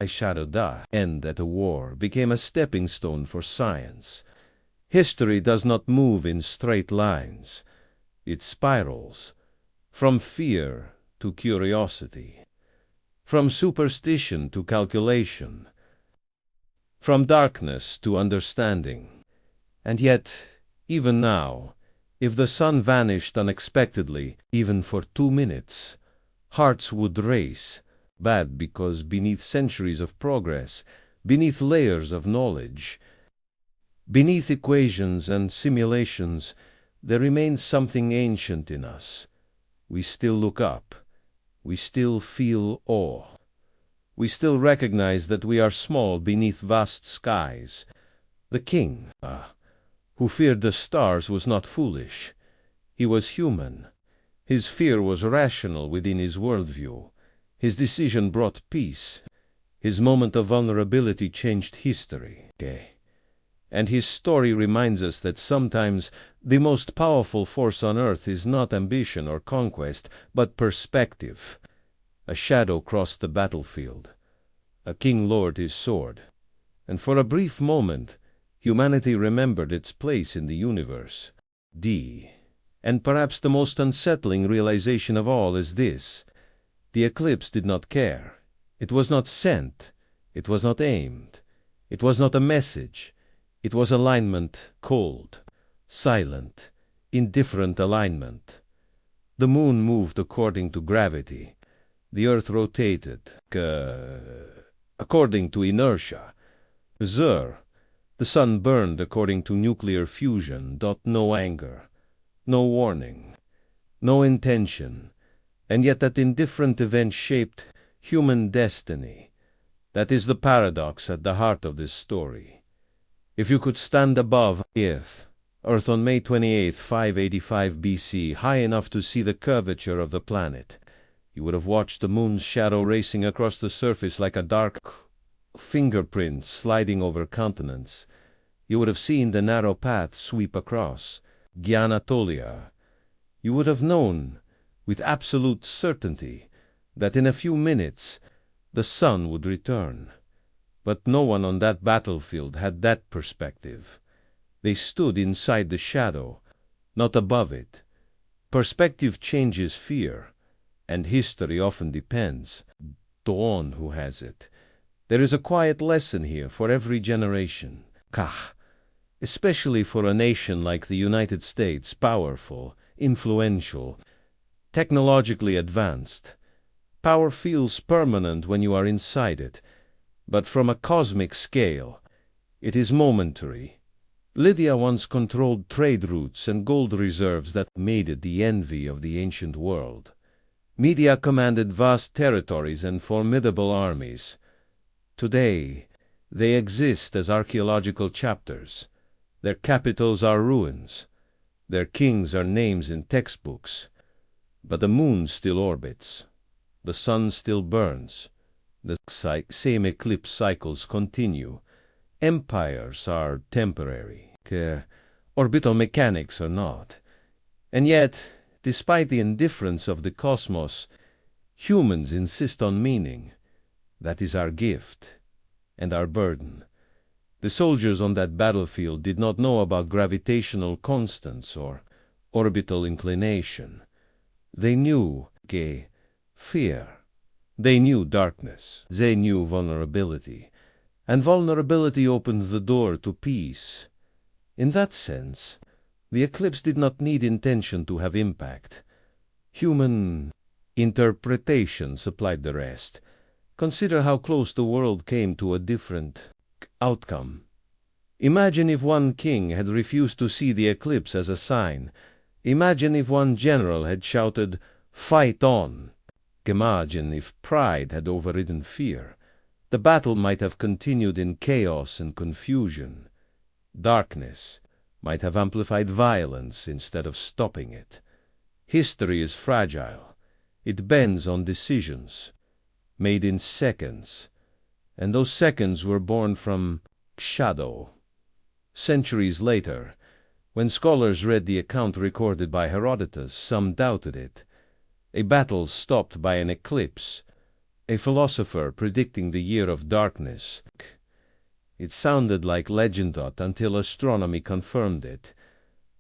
A shadow end at a war became a stepping stone for science. History does not move in straight lines. It spirals, from fear to curiosity, from superstition to calculation, from darkness to understanding. And yet, even now, if the sun vanished unexpectedly, even for 2 minutes, hearts would race, because beneath centuries of progress, beneath layers of knowledge, beneath equations and simulations, there remains something ancient in us. We still look up. We still feel awe. We still recognize that we are small beneath vast skies. The king, who feared the stars, was not foolish. He was human. His fear was rational within his worldview. His decision brought peace. His moment of vulnerability changed history. And his story reminds us that sometimes the most powerful force on earth is not ambition or conquest, but perspective. A shadow crossed the battlefield. A king lowered his sword. And for a brief moment, humanity remembered its place in the universe. And perhaps the most unsettling realization of all is this. The eclipse did not care. It was not sent. It was not aimed. It was not a message. It was alignment, cold, silent, indifferent alignment. The moon moved according to gravity. The earth rotated according to inertia. The sun burned according to nuclear fusion. No anger, no warning, no intention. And yet that indifferent event shaped human destiny. That is the paradox at the heart of this story. If you could stand above Earth on May 28, 585 BC, high enough to see the curvature of the planet, you would have watched the moon's shadow racing across the surface like a dark fingerprint sliding over continents. You would have seen the narrow path sweep across Anatolia. You would have known with absolute certainty that in a few minutes the sun would return. But no one on that battlefield had that perspective. They stood inside the shadow, not above it. Perspective changes fear, and history often depends. Dawn who has it. There is a quiet lesson here for every generation. Kah! Especially for a nation like the United States, powerful, influential, technologically advanced. Power feels permanent when you are inside it, but from a cosmic scale, it is momentary. Lydia once controlled trade routes and gold reserves that made it the envy of the ancient world. Media commanded vast territories and formidable armies. Today, they exist as archaeological chapters. Their capitals are ruins. Their kings are names in textbooks. But the moon still orbits. The sun still burns. The same eclipse cycles continue. Empires are temporary. Orbital mechanics are not. And yet, despite the indifference of the cosmos, humans insist on meaning. That is our gift and our burden. The soldiers on that battlefield did not know about gravitational constants or orbital inclination. They knew fear. They knew darkness. They knew vulnerability. And vulnerability opened the door to peace. In that sense, the eclipse did not need intention to have impact. Human interpretation supplied the rest. Consider how close the world came to a different outcome. Imagine if one king had refused to see the eclipse as a sign. Imagine if one general had shouted, "Fight on!" Imagine if pride had overridden fear. The battle might have continued in chaos and confusion. Darkness might have amplified violence instead of stopping it. History is fragile. It bends on decisions made in seconds, and those seconds were born from shadow. Centuries later, when scholars read the account recorded by Herodotus, some doubted it. A battle stopped by an eclipse, a philosopher predicting the year of darkness. It sounded like legend until astronomy confirmed it,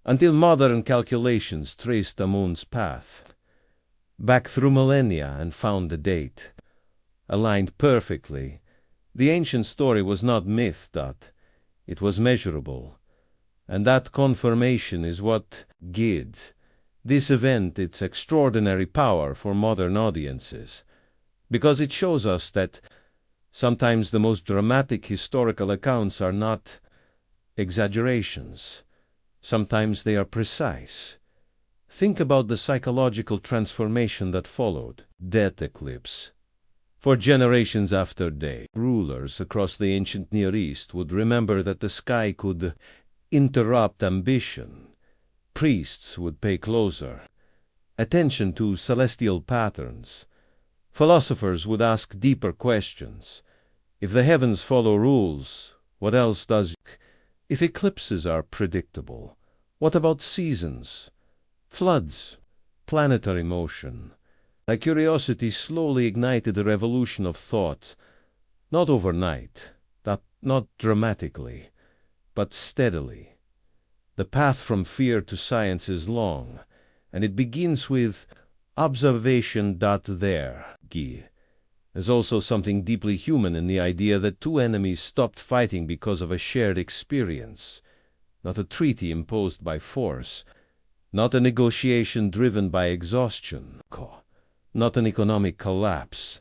until modern calculations traced the moon's path back through millennia and found the date. Aligned perfectly, the ancient story was not myth, it was measurable. And that confirmation is what gives this event its extraordinary power for modern audiences, because it shows us that sometimes the most dramatic historical accounts are not exaggerations. Sometimes they are precise. Think about the psychological transformation that followed that eclipse. For generations after day, rulers across the ancient Near East would remember that the sky could interrupt ambition. Priests would pay closer attention to celestial patterns. Philosophers would ask deeper questions. If the heavens follow rules, what else does? If eclipses are predictable, what about seasons, floods, planetary motion? That curiosity slowly ignited a revolution of thought, not overnight, not dramatically, but steadily. The path from fear to science is long, and it begins with observation. There is also something deeply human in the idea that two enemies stopped fighting because of a shared experience, not a treaty imposed by force, not a negotiation driven by exhaustion, not an economic collapse,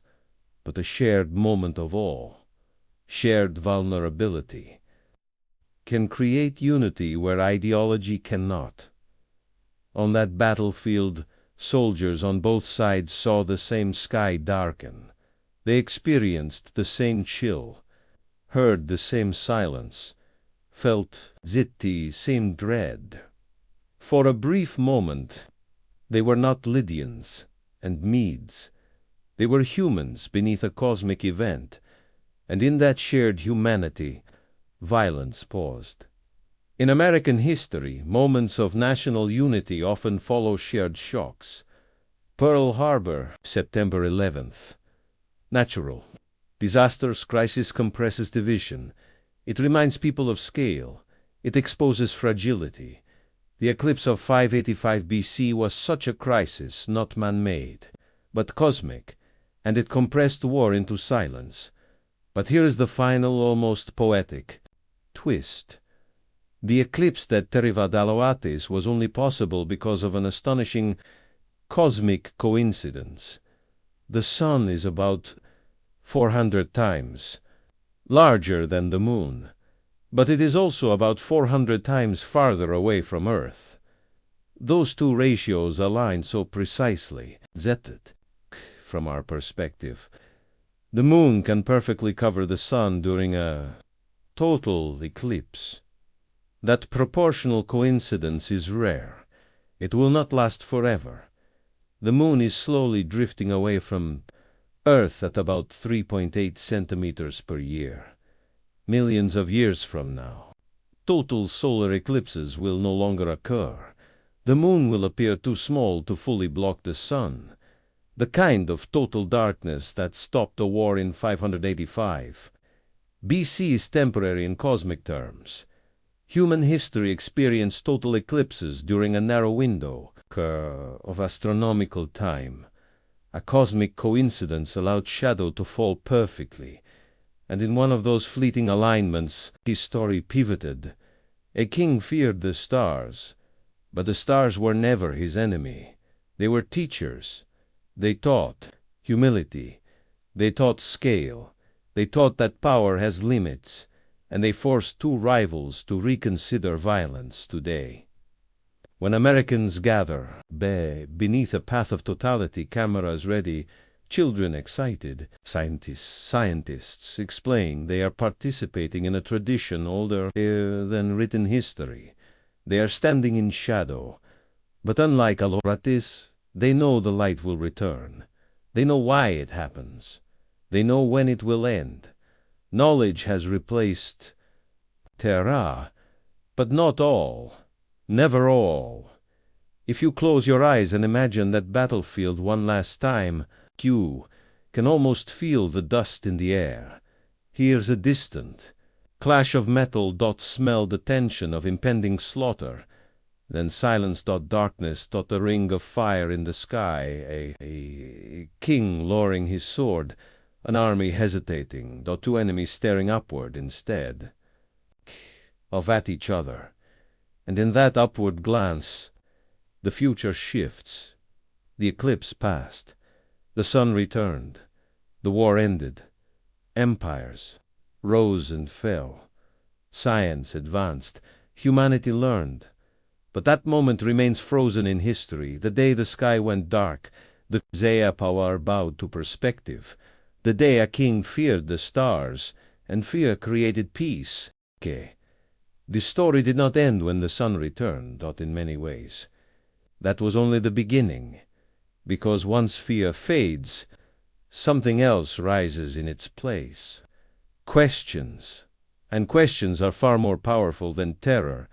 but a shared moment of awe, shared vulnerability. Can create unity where ideology cannot. On that battlefield, soldiers on both sides saw the same sky darken. They experienced the same chill, heard the same silence, felt the same dread. For a brief moment, they were not Lydians and Medes. They were humans beneath a cosmic event, and in that shared humanity, violence paused. In American history, moments of national unity often follow shared shocks. Pearl Harbor, September 11th. Natural. Disasters, crisis compresses division. It reminds people of scale. It exposes fragility. The eclipse of 585 BC was such a crisis, not man-made, but cosmic, and it compressed war into silence. But here is the final, almost poetic twist. The eclipse that Teriva Daloates was only possible because of an astonishing cosmic coincidence. The sun is about 400 times larger than the moon, but it is also about 400 times farther away from Earth. Those two ratios align so precisely. Zettet, from our perspective. The moon can perfectly cover the sun during a total eclipse. That proportional coincidence is rare. It will not last forever. The moon is slowly drifting away from Earth at about 3.8 centimeters per year. Millions of years from now, total solar eclipses will no longer occur. The moon will appear too small to fully block the sun. The kind of total darkness that stopped the war in 585. BC is temporary in cosmic terms. Human history experienced total eclipses during a narrow window of astronomical time. A cosmic coincidence allowed shadow to fall perfectly, and in one of those fleeting alignments his story pivoted. A king feared the stars, but the stars were never his enemy. They were teachers. They taught humility. They taught scale. They taught that power has limits, and they forced two rivals to reconsider violence today. When Americans gather beneath a path of totality, cameras ready, children excited, scientists explain they are participating in a tradition older than written history. They are standing in shadow, but unlike Aloratis, they know the light will return. They know why it happens. They know when it will end. Knowledge has replaced terra, but not all. Never all. If you close your eyes and imagine that battlefield one last time, you can almost feel the dust in the air. Here's a distant clash of metal. Smell the tension of impending slaughter. Then silence. Darkness. A ring of fire in the sky. A king lowering his sword. An army hesitating. Two enemies staring upward instead of at each other. And in that upward glance, the future shifts. The eclipse passed. The sun returned. The war ended. Empires rose and fell. Science advanced. Humanity learned. But that moment remains frozen in history. The day the sky went dark, the Zaya power bowed to perspective. The day a king feared the stars, and fear created peace. The story did not end when the sun returned, in many ways. That was only the beginning, because once fear fades, something else rises in its place. Questions. And questions are far more powerful than terror.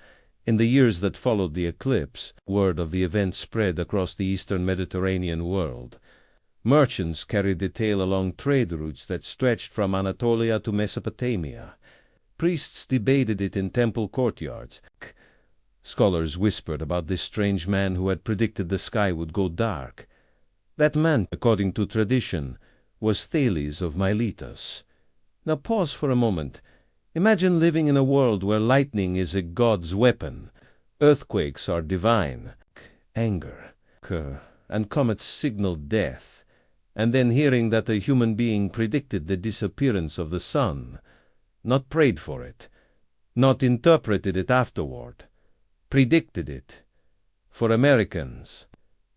In the years that followed the eclipse, word of the event spread across the eastern Mediterranean world. Merchants carried the tale along trade routes that stretched from Anatolia to Mesopotamia. Priests debated it in temple courtyards. Scholars whispered about this strange man who had predicted the sky would go dark. That man, according to tradition, was Thales of Miletus. Now pause for a moment. Imagine living in a world where lightning is a god's weapon, earthquakes are divine, anger, and comets signal death, and then hearing that a human being predicted the disappearance of the sun. Not prayed for it, not interpreted it afterward, predicted it. For Americans,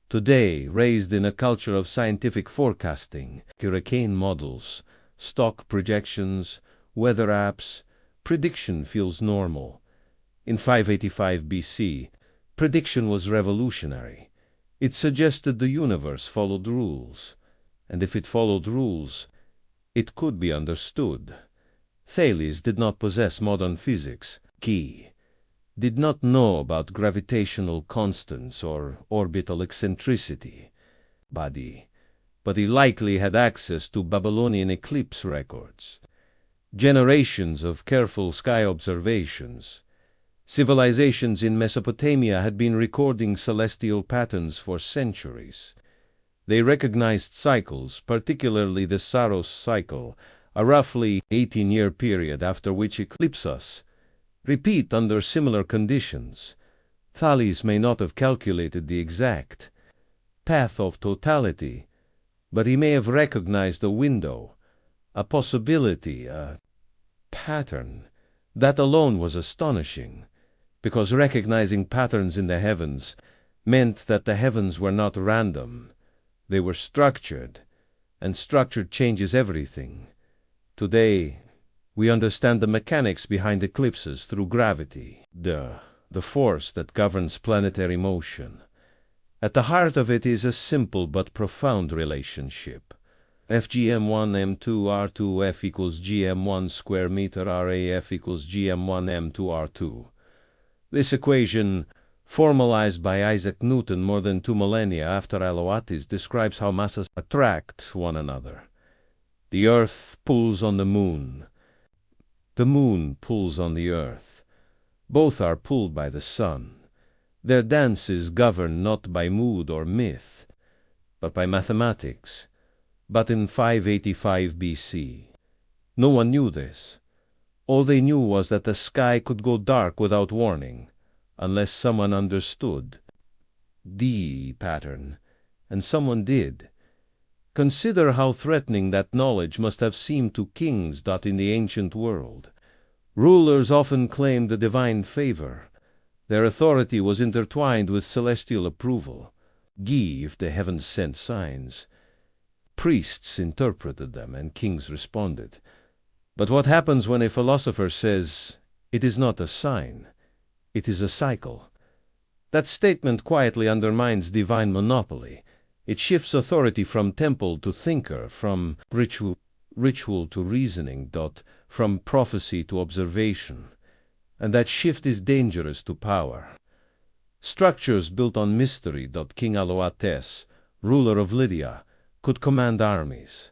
today raised in a culture of scientific forecasting, hurricane models, stock projections, weather apps, prediction feels normal. In 585 BC, prediction was revolutionary. It suggested the universe followed rules, and if it followed rules, it could be understood. Thales did not possess modern physics, did not know about gravitational constants or orbital eccentricity, but he likely had access to Babylonian eclipse records, generations of careful sky observations. Civilizations in Mesopotamia had been recording celestial patterns for centuries. They recognized cycles, particularly the Saros cycle, a roughly 18-year period after which eclipses repeat under similar conditions. Thales may not have calculated the exact path of totality, but he may have recognized a window, a possibility, a pattern. That alone was astonishing, because recognizing patterns in the heavens meant that the heavens were not random. They were structured, and structure changes everything. Today, we understand the mechanics behind eclipses through gravity, the force that governs planetary motion. At the heart of it is a simple but profound relationship. FGM1 M2 R2 F equals GM1 square meter RAF equals GM1 M2 R2. This equation, formalized by Isaac Newton more than 2 millennia after Aloatis, describes how masses attract one another. The Earth pulls on the Moon. The Moon pulls on the Earth. Both are pulled by the Sun. Their dance is governed not by mood or myth, but by mathematics. But in 585 BC, no one knew this. All they knew was that the sky could go dark without warning, unless someone understood the pattern, and someone did. Consider how threatening that knowledge must have seemed to kings in the ancient world. Rulers often claimed a divine favor. Their authority was intertwined with celestial approval. Give the heavens sent signs. Priests interpreted them, and kings responded. But what happens when a philosopher says, "It is not a sign, it is a cycle"? That statement quietly undermines divine monopoly. It shifts authority from temple to thinker, from ritual to reasoning, from prophecy to observation. And that shift is dangerous to power. Structures built on mystery. King Aloates, ruler of Lydia, could command armies.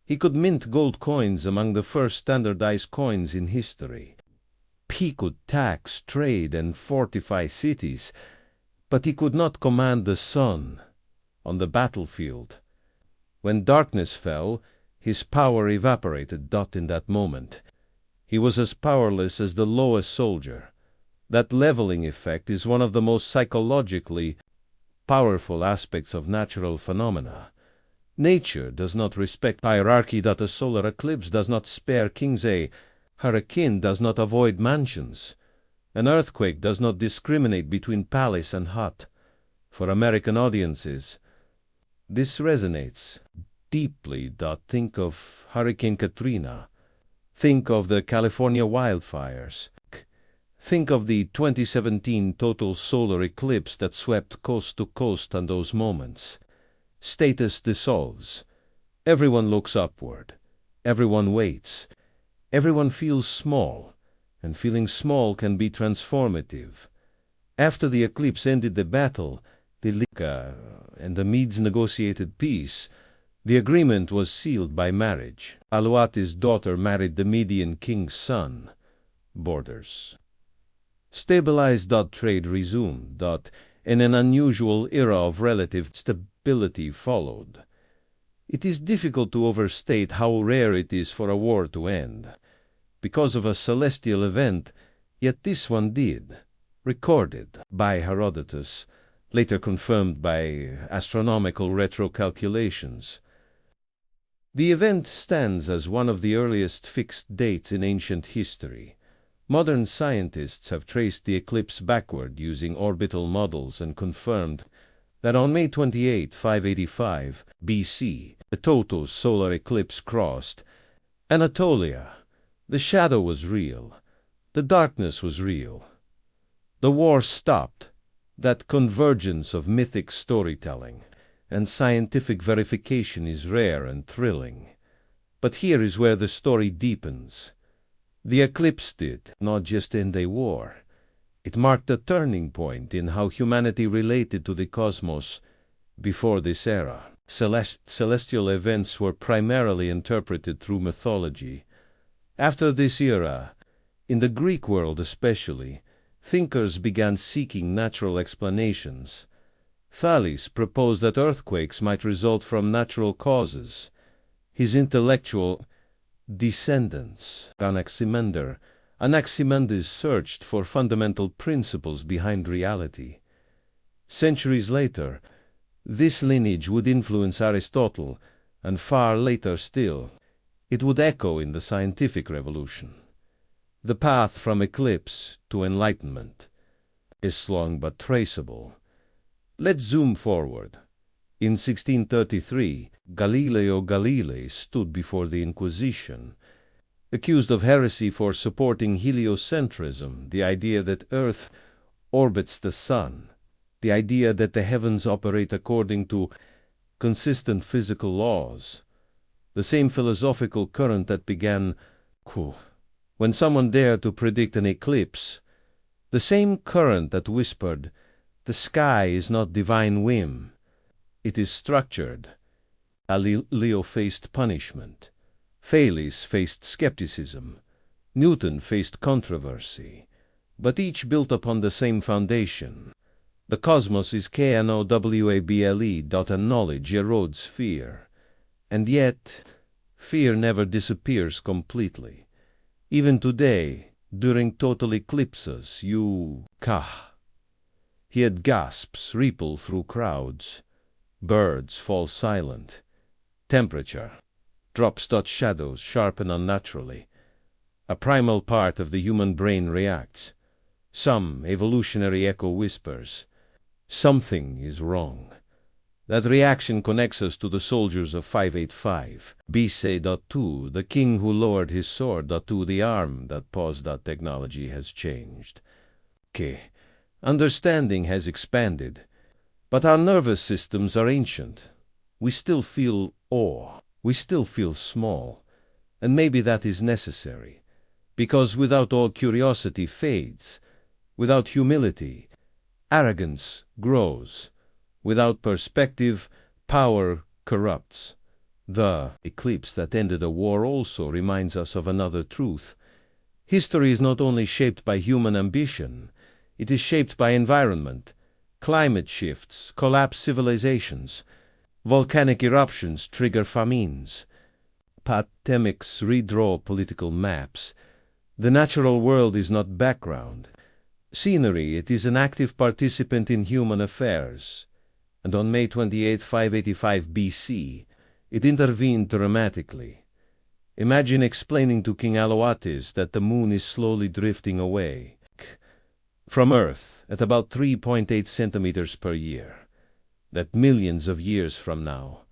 He could mint gold coins among the first standardized coins in history. He could tax, trade, and fortify cities, but he could not command the sun on the battlefield. When darkness fell, his power evaporated. In that moment, he was as powerless as the lowest soldier. That leveling effect is one of the most psychologically powerful aspects of natural phenomena. Nature does not respect hierarchy. A solar eclipse does not spare kings. A hurricane does not avoid mansions. An earthquake does not discriminate between palace and hut. For American audiences, this resonates deeply. Think of Hurricane Katrina. Think of the California wildfires. Think of the 2017 total solar eclipse that swept coast to coast on those moments. Status dissolves. Everyone looks upward. Everyone waits. Everyone feels small, and feeling small can be transformative. After the eclipse ended the battle, the Lyca and the Medes negotiated peace. The agreement was sealed by marriage. Aloates' daughter married the Median king's son. Borders stabilized. Trade resumed. And an unusual era of relative stability followed. It is difficult to overstate how rare it is for a war to end, because of a celestial event, yet this one did, recorded by Herodotus, later confirmed by astronomical retrocalculations. The event stands as one of the earliest fixed dates in ancient history. Modern scientists have traced the eclipse backward using orbital models and confirmed that on May 28, 585 BC, the total solar eclipse crossed Anatolia. The shadow was real. The darkness was real. The war stopped. That convergence of mythic storytelling and scientific verification is rare and thrilling. But here is where the story deepens. The eclipse did not just end a war. It marked a turning point in how humanity related to the cosmos before this era. Celestial events were primarily interpreted through mythology. After this era, in the Greek world especially, thinkers began seeking natural explanations. Thales proposed that earthquakes might result from natural causes. His intellectual descendants, Anaximander, searched for fundamental principles behind reality. Centuries later, this lineage would influence Aristotle, and far later still, it would echo in the scientific revolution. The path from eclipse to enlightenment is long but traceable. Let's zoom forward. In 1633, Galileo Galilei stood before the Inquisition, accused of heresy for supporting heliocentrism, the idea that Earth orbits the Sun, the idea that the heavens operate according to consistent physical laws, the same philosophical current that began when someone dared to predict an eclipse, the same current that whispered, "The sky is not divine whim, it is structured." Galileo faced punishment. Thales faced skepticism. Newton faced controversy. But each built upon the same foundation. The cosmos is knowable, and knowledge erodes fear. And yet, fear never disappears completely. Even today, during total eclipses, hear gasps ripple through crowds. Birds fall silent. Temperature drops. Shadows sharpen unnaturally. A primal part of the human brain reacts. Some evolutionary echo whispers, "Something is wrong." That reaction connects us to the soldiers of 585. BC.2, the king who lowered his sword. The arm that paused. Technology has changed. Understanding has expanded, but our nervous systems are ancient. We still feel awe. We still feel small. And maybe that is necessary, because without awe, curiosity fades. Without humility, arrogance grows. Without perspective, power corrupts. The eclipse that ended a war also reminds us of another truth. History is not only shaped by human ambition, it is shaped by environment. Climate shifts collapse civilizations. Volcanic eruptions trigger famines. Pandemics redraw political maps. The natural world is not background. Scenery, it is an active participant in human affairs. And on May 28, 585 BC, it intervened dramatically. Imagine explaining to King Aloates that the moon is slowly drifting away from Earth at about 3.8 centimeters per year, that millions of years from now,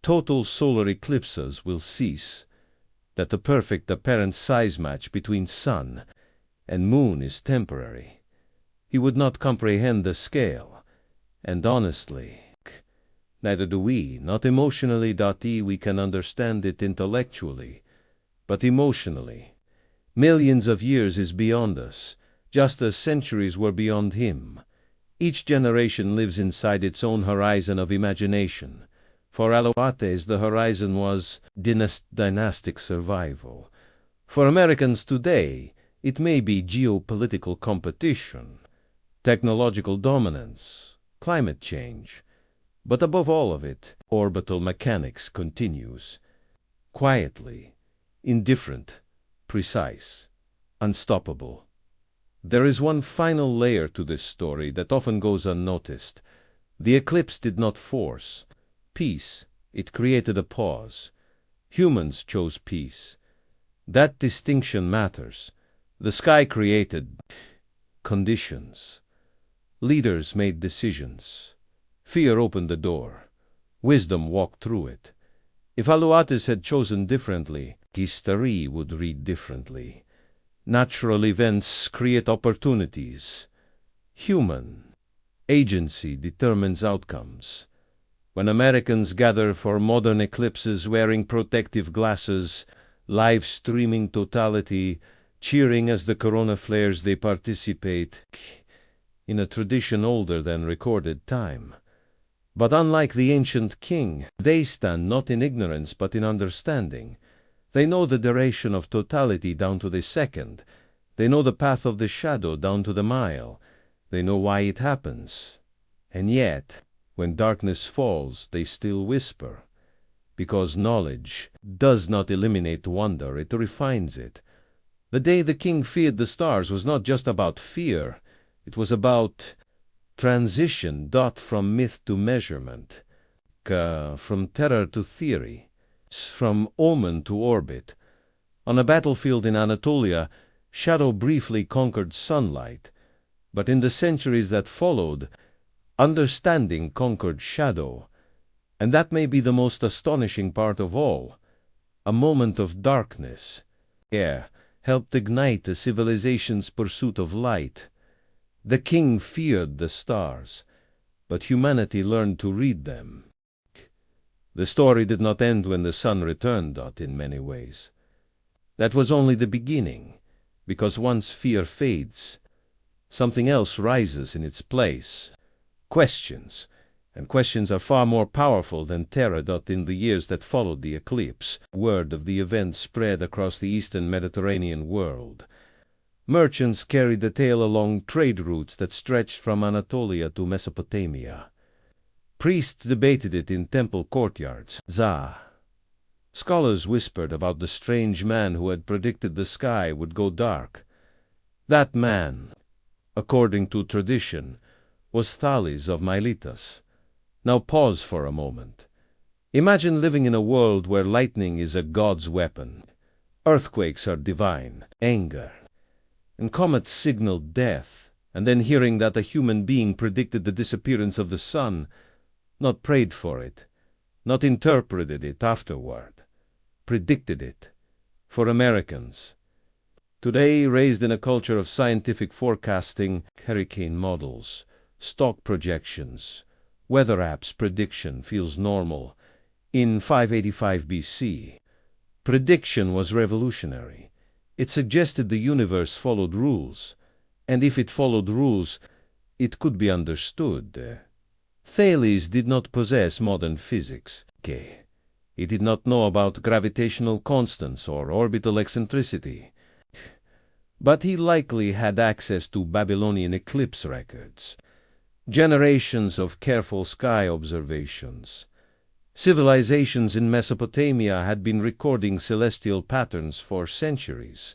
total solar eclipses will cease, that the perfect apparent size match between sun and moon is temporary. He would not comprehend the scale. And honestly, neither do we, not emotionally. We can understand it intellectually, but emotionally. Millions of years is beyond us, just as centuries were beyond him. Each generation lives inside its own horizon of imagination. For Aloates, the horizon was dynastic survival. For Americans today, it may be geopolitical competition, technological dominance, climate change, but above all of it, orbital mechanics continues. Quietly, indifferent, precise, unstoppable. There is one final layer to this story that often goes unnoticed. The eclipse did not force peace, it created a pause. Humans chose peace. That distinction matters. The sky created conditions. Leaders made decisions. Fear opened the door. Wisdom walked through it. If Aloates had chosen differently, history would read differently. Natural events create opportunities. Human agency determines outcomes. When Americans gather for modern eclipses wearing protective glasses, live streaming totality, cheering as the corona flares, they participate in a tradition older than recorded time. But unlike the ancient king, they stand not in ignorance but in understanding. They know the duration of totality down to the second. They know the path of the shadow down to the mile. They know why it happens. And yet, When darkness falls, they still whisper. Because knowledge does not eliminate wonder, it refines it. The day the king feared the stars was not just about fear. It was about transition, from myth to measurement, from terror to theory, from omen to orbit. On a battlefield in Anatolia, shadow briefly conquered sunlight, but in the centuries that followed, understanding conquered shadow. And that may be the most astonishing part of all. A moment of darkness, helped ignite a civilization's pursuit of light. The king feared the stars, but humanity learned to read them. The story did not end when the sun returned, in many ways. That was only the beginning, because once fear fades, something else rises in its place. Questions. And questions are far more powerful than terror. In the years that followed the eclipse, word of the event spread across the eastern Mediterranean world. Merchants carried the tale along trade routes that stretched from Anatolia to Mesopotamia. Priests debated it in temple courtyards. Scholars whispered about the strange man who had predicted the sky would go dark. That man, according to tradition, was Thales of Miletus. Now pause for a moment. Imagine living in a world where lightning is a god's weapon, earthquakes are divine, anger, and comets signal death, and then hearing that a human being predicted the disappearance of the sun, not prayed for it, not interpreted it afterward, predicted it, for Americans. Today, raised in a culture of scientific forecasting, hurricane models, stock projections, weather apps, prediction feels normal. In 585 BC, prediction was revolutionary. It suggested the universe followed rules, and if it followed rules, it could be understood. Thales did not possess modern physics. He did not know about gravitational constants or orbital eccentricity. But he likely had access to Babylonian eclipse records, generations of careful sky observations. Civilizations in Mesopotamia had been recording celestial patterns for centuries.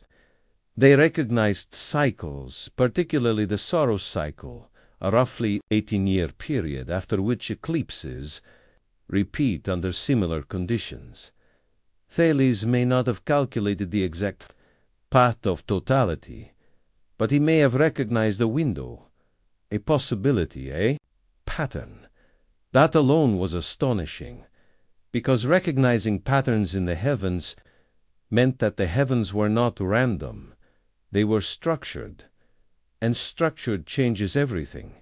They recognized cycles, particularly the Saros cycle, a roughly 18-year period after which eclipses repeat under similar conditions. Thales may not have calculated the exact path of totality, but he may have recognized a window, a possibility, a pattern. That alone was astonishing, because recognizing patterns in the heavens meant that the heavens were not random. They were structured, and structured changes everything.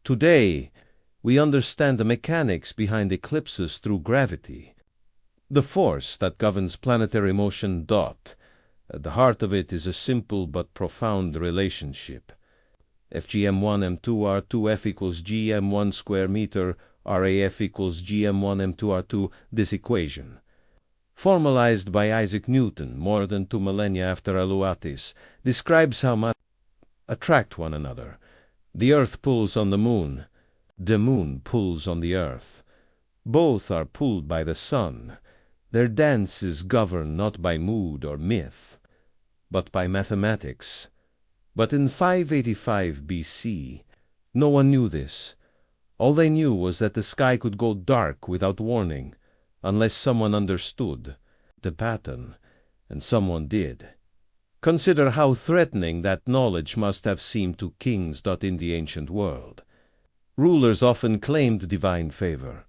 Today, we understand the mechanics behind eclipses through gravity, the force that governs planetary motion. At the heart of it is a simple but profound relationship. FGM1M2R2F equals GM1 square meter, RAF equals GM1M2R2, this equation, formalized by Isaac Newton more than 2 millennia after Aloatis, describes how much attract one another. The Earth pulls on the moon pulls on the Earth. Both are pulled by the sun. Their dance is governed not by mood or myth, but by mathematics. But in 585 BC, no one knew this. All they knew was that the sky could go dark without warning, unless someone understood the pattern, and someone did. Consider how threatening that knowledge must have seemed to kings. In the ancient world, rulers often claimed divine favor.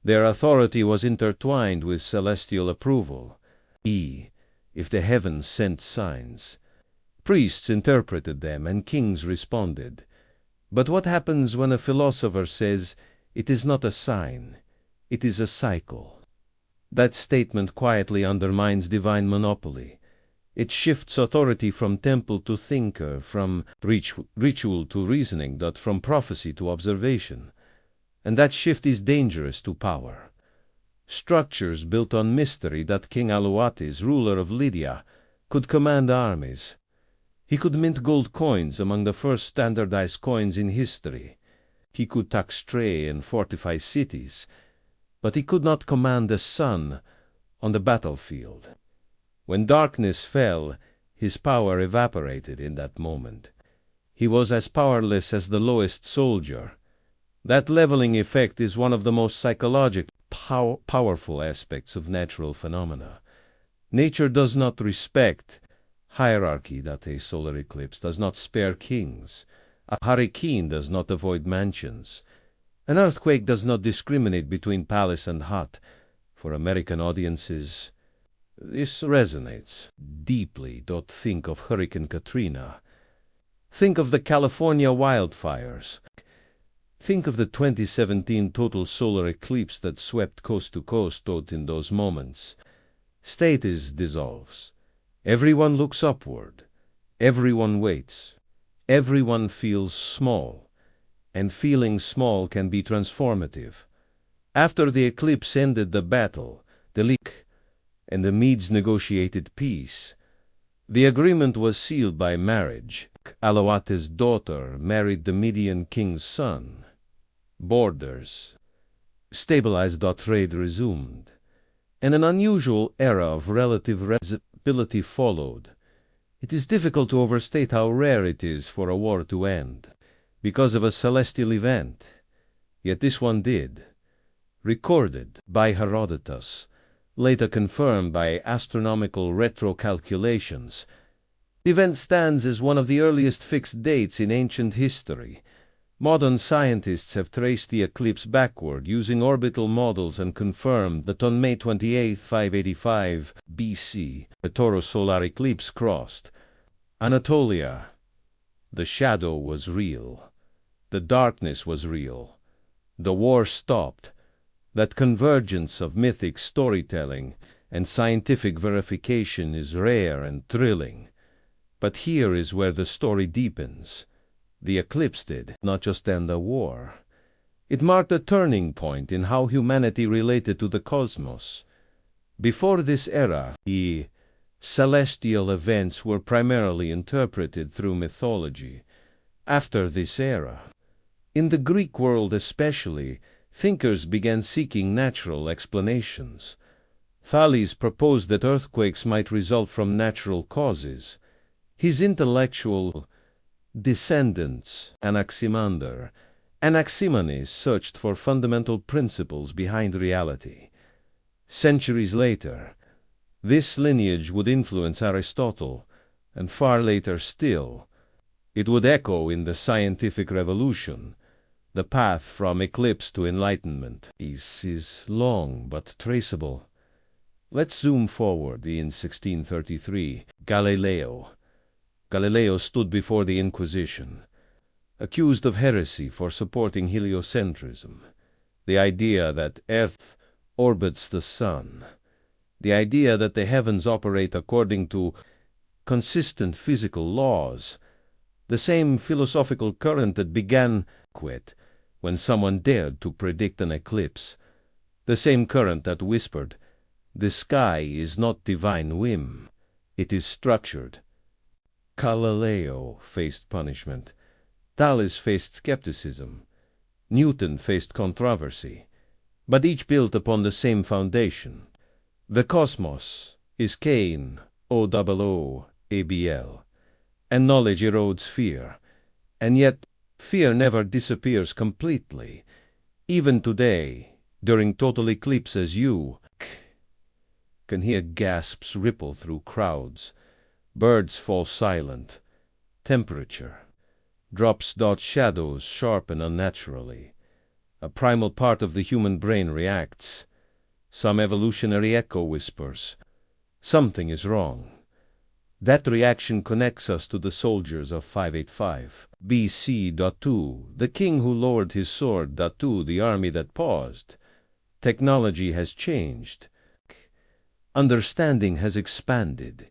Their authority was intertwined with celestial approval. If the heavens sent signs, priests interpreted them and kings responded. But what happens when a philosopher says, "It is not a sign, it is a cycle"? That statement quietly undermines divine monopoly. It shifts authority from temple to thinker, from ritual to reasoning, from prophecy to observation. And that shift is dangerous to power. Structures built on mystery. King Aloates, ruler of Lydia, could command armies. He could mint gold coins, among the first standardized coins in history. He could tuck stray and fortify cities, but he could not command the sun on the battlefield. When darkness fell, his power evaporated in that moment. He was as powerless as the lowest soldier. That leveling effect is one of the most psychologically powerful aspects of natural phenomena. Nature does not respect hierarchy that a solar eclipse does not spare kings. A hurricane does not avoid mansions. An earthquake does not discriminate between palace and hut. For American audiences, this resonates deeply. Don't think of Hurricane Katrina. Think of the California wildfires. Think of the 2017 total solar eclipse that swept coast to coast out in those moments. Status dissolves. Everyone looks upward. Everyone waits. Everyone feels small. And feeling small can be transformative. After the eclipse ended the battle, the leak, and the Medes negotiated peace. The agreement was sealed by marriage. Alawate's daughter married the Median king's son. Borders stabilized. Trade resumed, and an unusual era of relative stability followed. It is difficult to overstate how rare it is for a war to end because of a celestial event, yet this one did. Recorded by Herodotus, later confirmed by astronomical retrocalculations, the event stands as one of the earliest fixed dates in ancient history. Modern scientists have traced the eclipse backward using orbital models and confirmed that on May 28, 585 BC, the Taurus solar eclipse crossed Anatolia. The shadow was real. The darkness was real. The war stopped. That convergence of mythic storytelling and scientific verification is rare and thrilling. But here is where the story deepens. The eclipse did not just end the war. It marked a turning point in how humanity related to the cosmos. Before this era, the celestial events were primarily interpreted through mythology. After this era, in the Greek world especially, thinkers began seeking natural explanations. Thales proposed that earthquakes might result from natural causes. His intellectual descendants, Anaximander, Anaximenes, searched for fundamental principles behind reality. Centuries later, this lineage would influence Aristotle, and far later still, it would echo in the scientific revolution. The path from eclipse to enlightenment is long but traceable. Let's zoom forward in 1633. Galileo stood before the Inquisition, accused of heresy for supporting heliocentrism, the idea that Earth orbits the sun, the idea that the heavens operate according to consistent physical laws, the same philosophical current that began when someone dared to predict an eclipse, the same current that whispered, "The sky is not divine whim, it is structured." Galileo faced punishment. Thales faced skepticism. Newton faced controversy. But each built upon the same foundation. The cosmos is Cain, OOOABL, and knowledge erodes fear. And yet, fear never disappears completely. Even today, during total eclipses, you can hear gasps ripple through crowds. Birds fall silent. Temperature drops. Shadows sharpen unnaturally. A primal part of the human brain reacts. Some evolutionary echo whispers, something is wrong. That reaction connects us to the soldiers of 585 BC. The king who lowered his sword. The army that paused. Technology has changed. Understanding has expanded.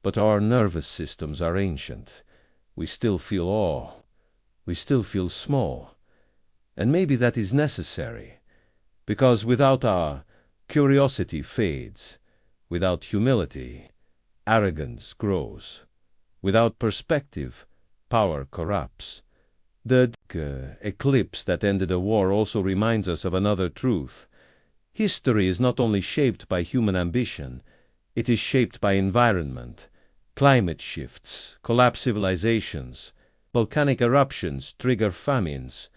But our nervous systems are ancient. We still feel awe. We still feel small. And maybe that is necessary, because without awe, curiosity fades. Without humility, arrogance grows. Without perspective, power corrupts. The eclipse that ended a war also reminds us of another truth. History is not only shaped by human ambition, it is shaped by environment. Climate shifts collapse civilizations. Volcanic eruptions trigger famines.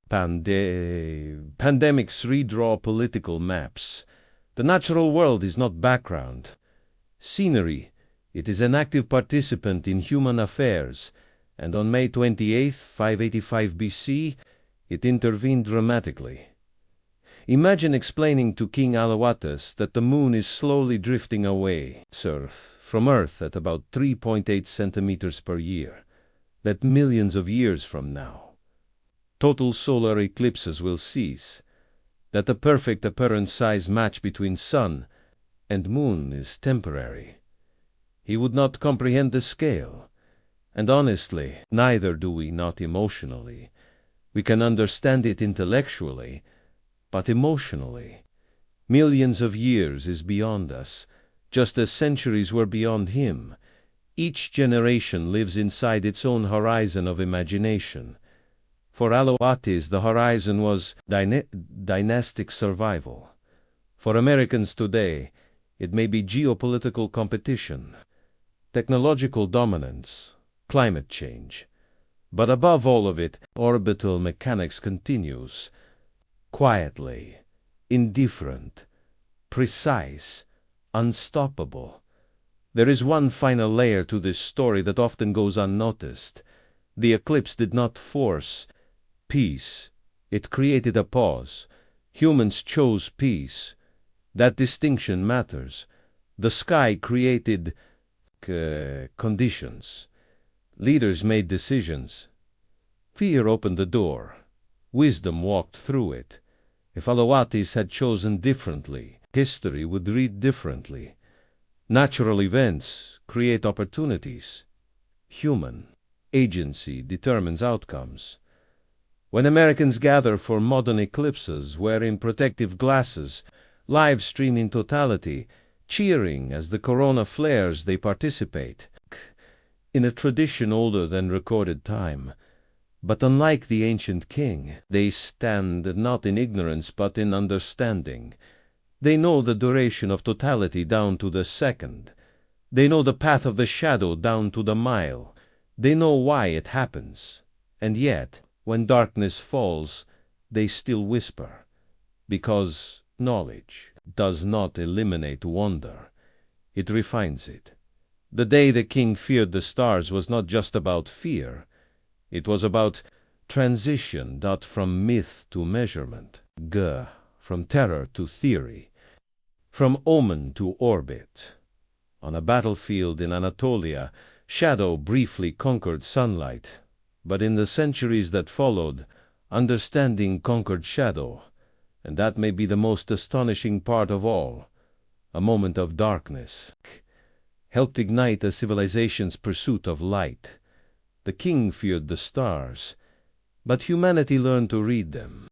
Pandemics redraw political maps. The natural world is not background. Scenery, it is an active participant in human affairs, and on May 28, 585 BC, it intervened dramatically. Imagine explaining to King Alawatas that the moon is slowly drifting away from Earth at about 3.8 centimeters per year, that millions of years from now, total solar eclipses will cease, that the perfect apparent size match between sun and moon is temporary. He would not comprehend the scale. And honestly, neither do we, not emotionally. We can understand it intellectually, but emotionally. Millions of years is beyond us, just as centuries were beyond him. Each generation lives inside its own horizon of imagination. For Alawatis, the horizon was dynastic survival. For Americans today, it may be geopolitical competition, technological dominance, climate change. But above all of it, orbital mechanics continues. Quietly, indifferent, precise, unstoppable. There is one final layer to this story that often goes unnoticed. The eclipse did not force peace. It created a pause. Humans chose peace. That distinction matters. The sky created conditions. Leaders made decisions. Fear opened the door. Wisdom walked through it. If Alawatis had chosen differently, history would read differently. Natural events create opportunities. Human agency determines outcomes. When Americans gather for modern eclipses, wearing protective glasses, live stream in totality, cheering as the corona flares, they participate in a tradition older than recorded time. But unlike the ancient king, they stand not in ignorance but in understanding. They know the duration of totality down to the second. They know the path of the shadow down to the mile. They know why it happens. And yet, when darkness falls, they still whisper. Because knowledge does not eliminate wonder. It refines it. The day the king feared the stars was not just about fear. It was about transition, that from myth to measurement, from terror to theory, from omen to orbit. On a battlefield in Anatolia, shadow briefly conquered sunlight, but in the centuries that followed, understanding conquered shadow, and that may be the most astonishing part of all. A moment of darkness helped ignite a civilization's pursuit of light. The king feared the stars, but humanity learned to read them.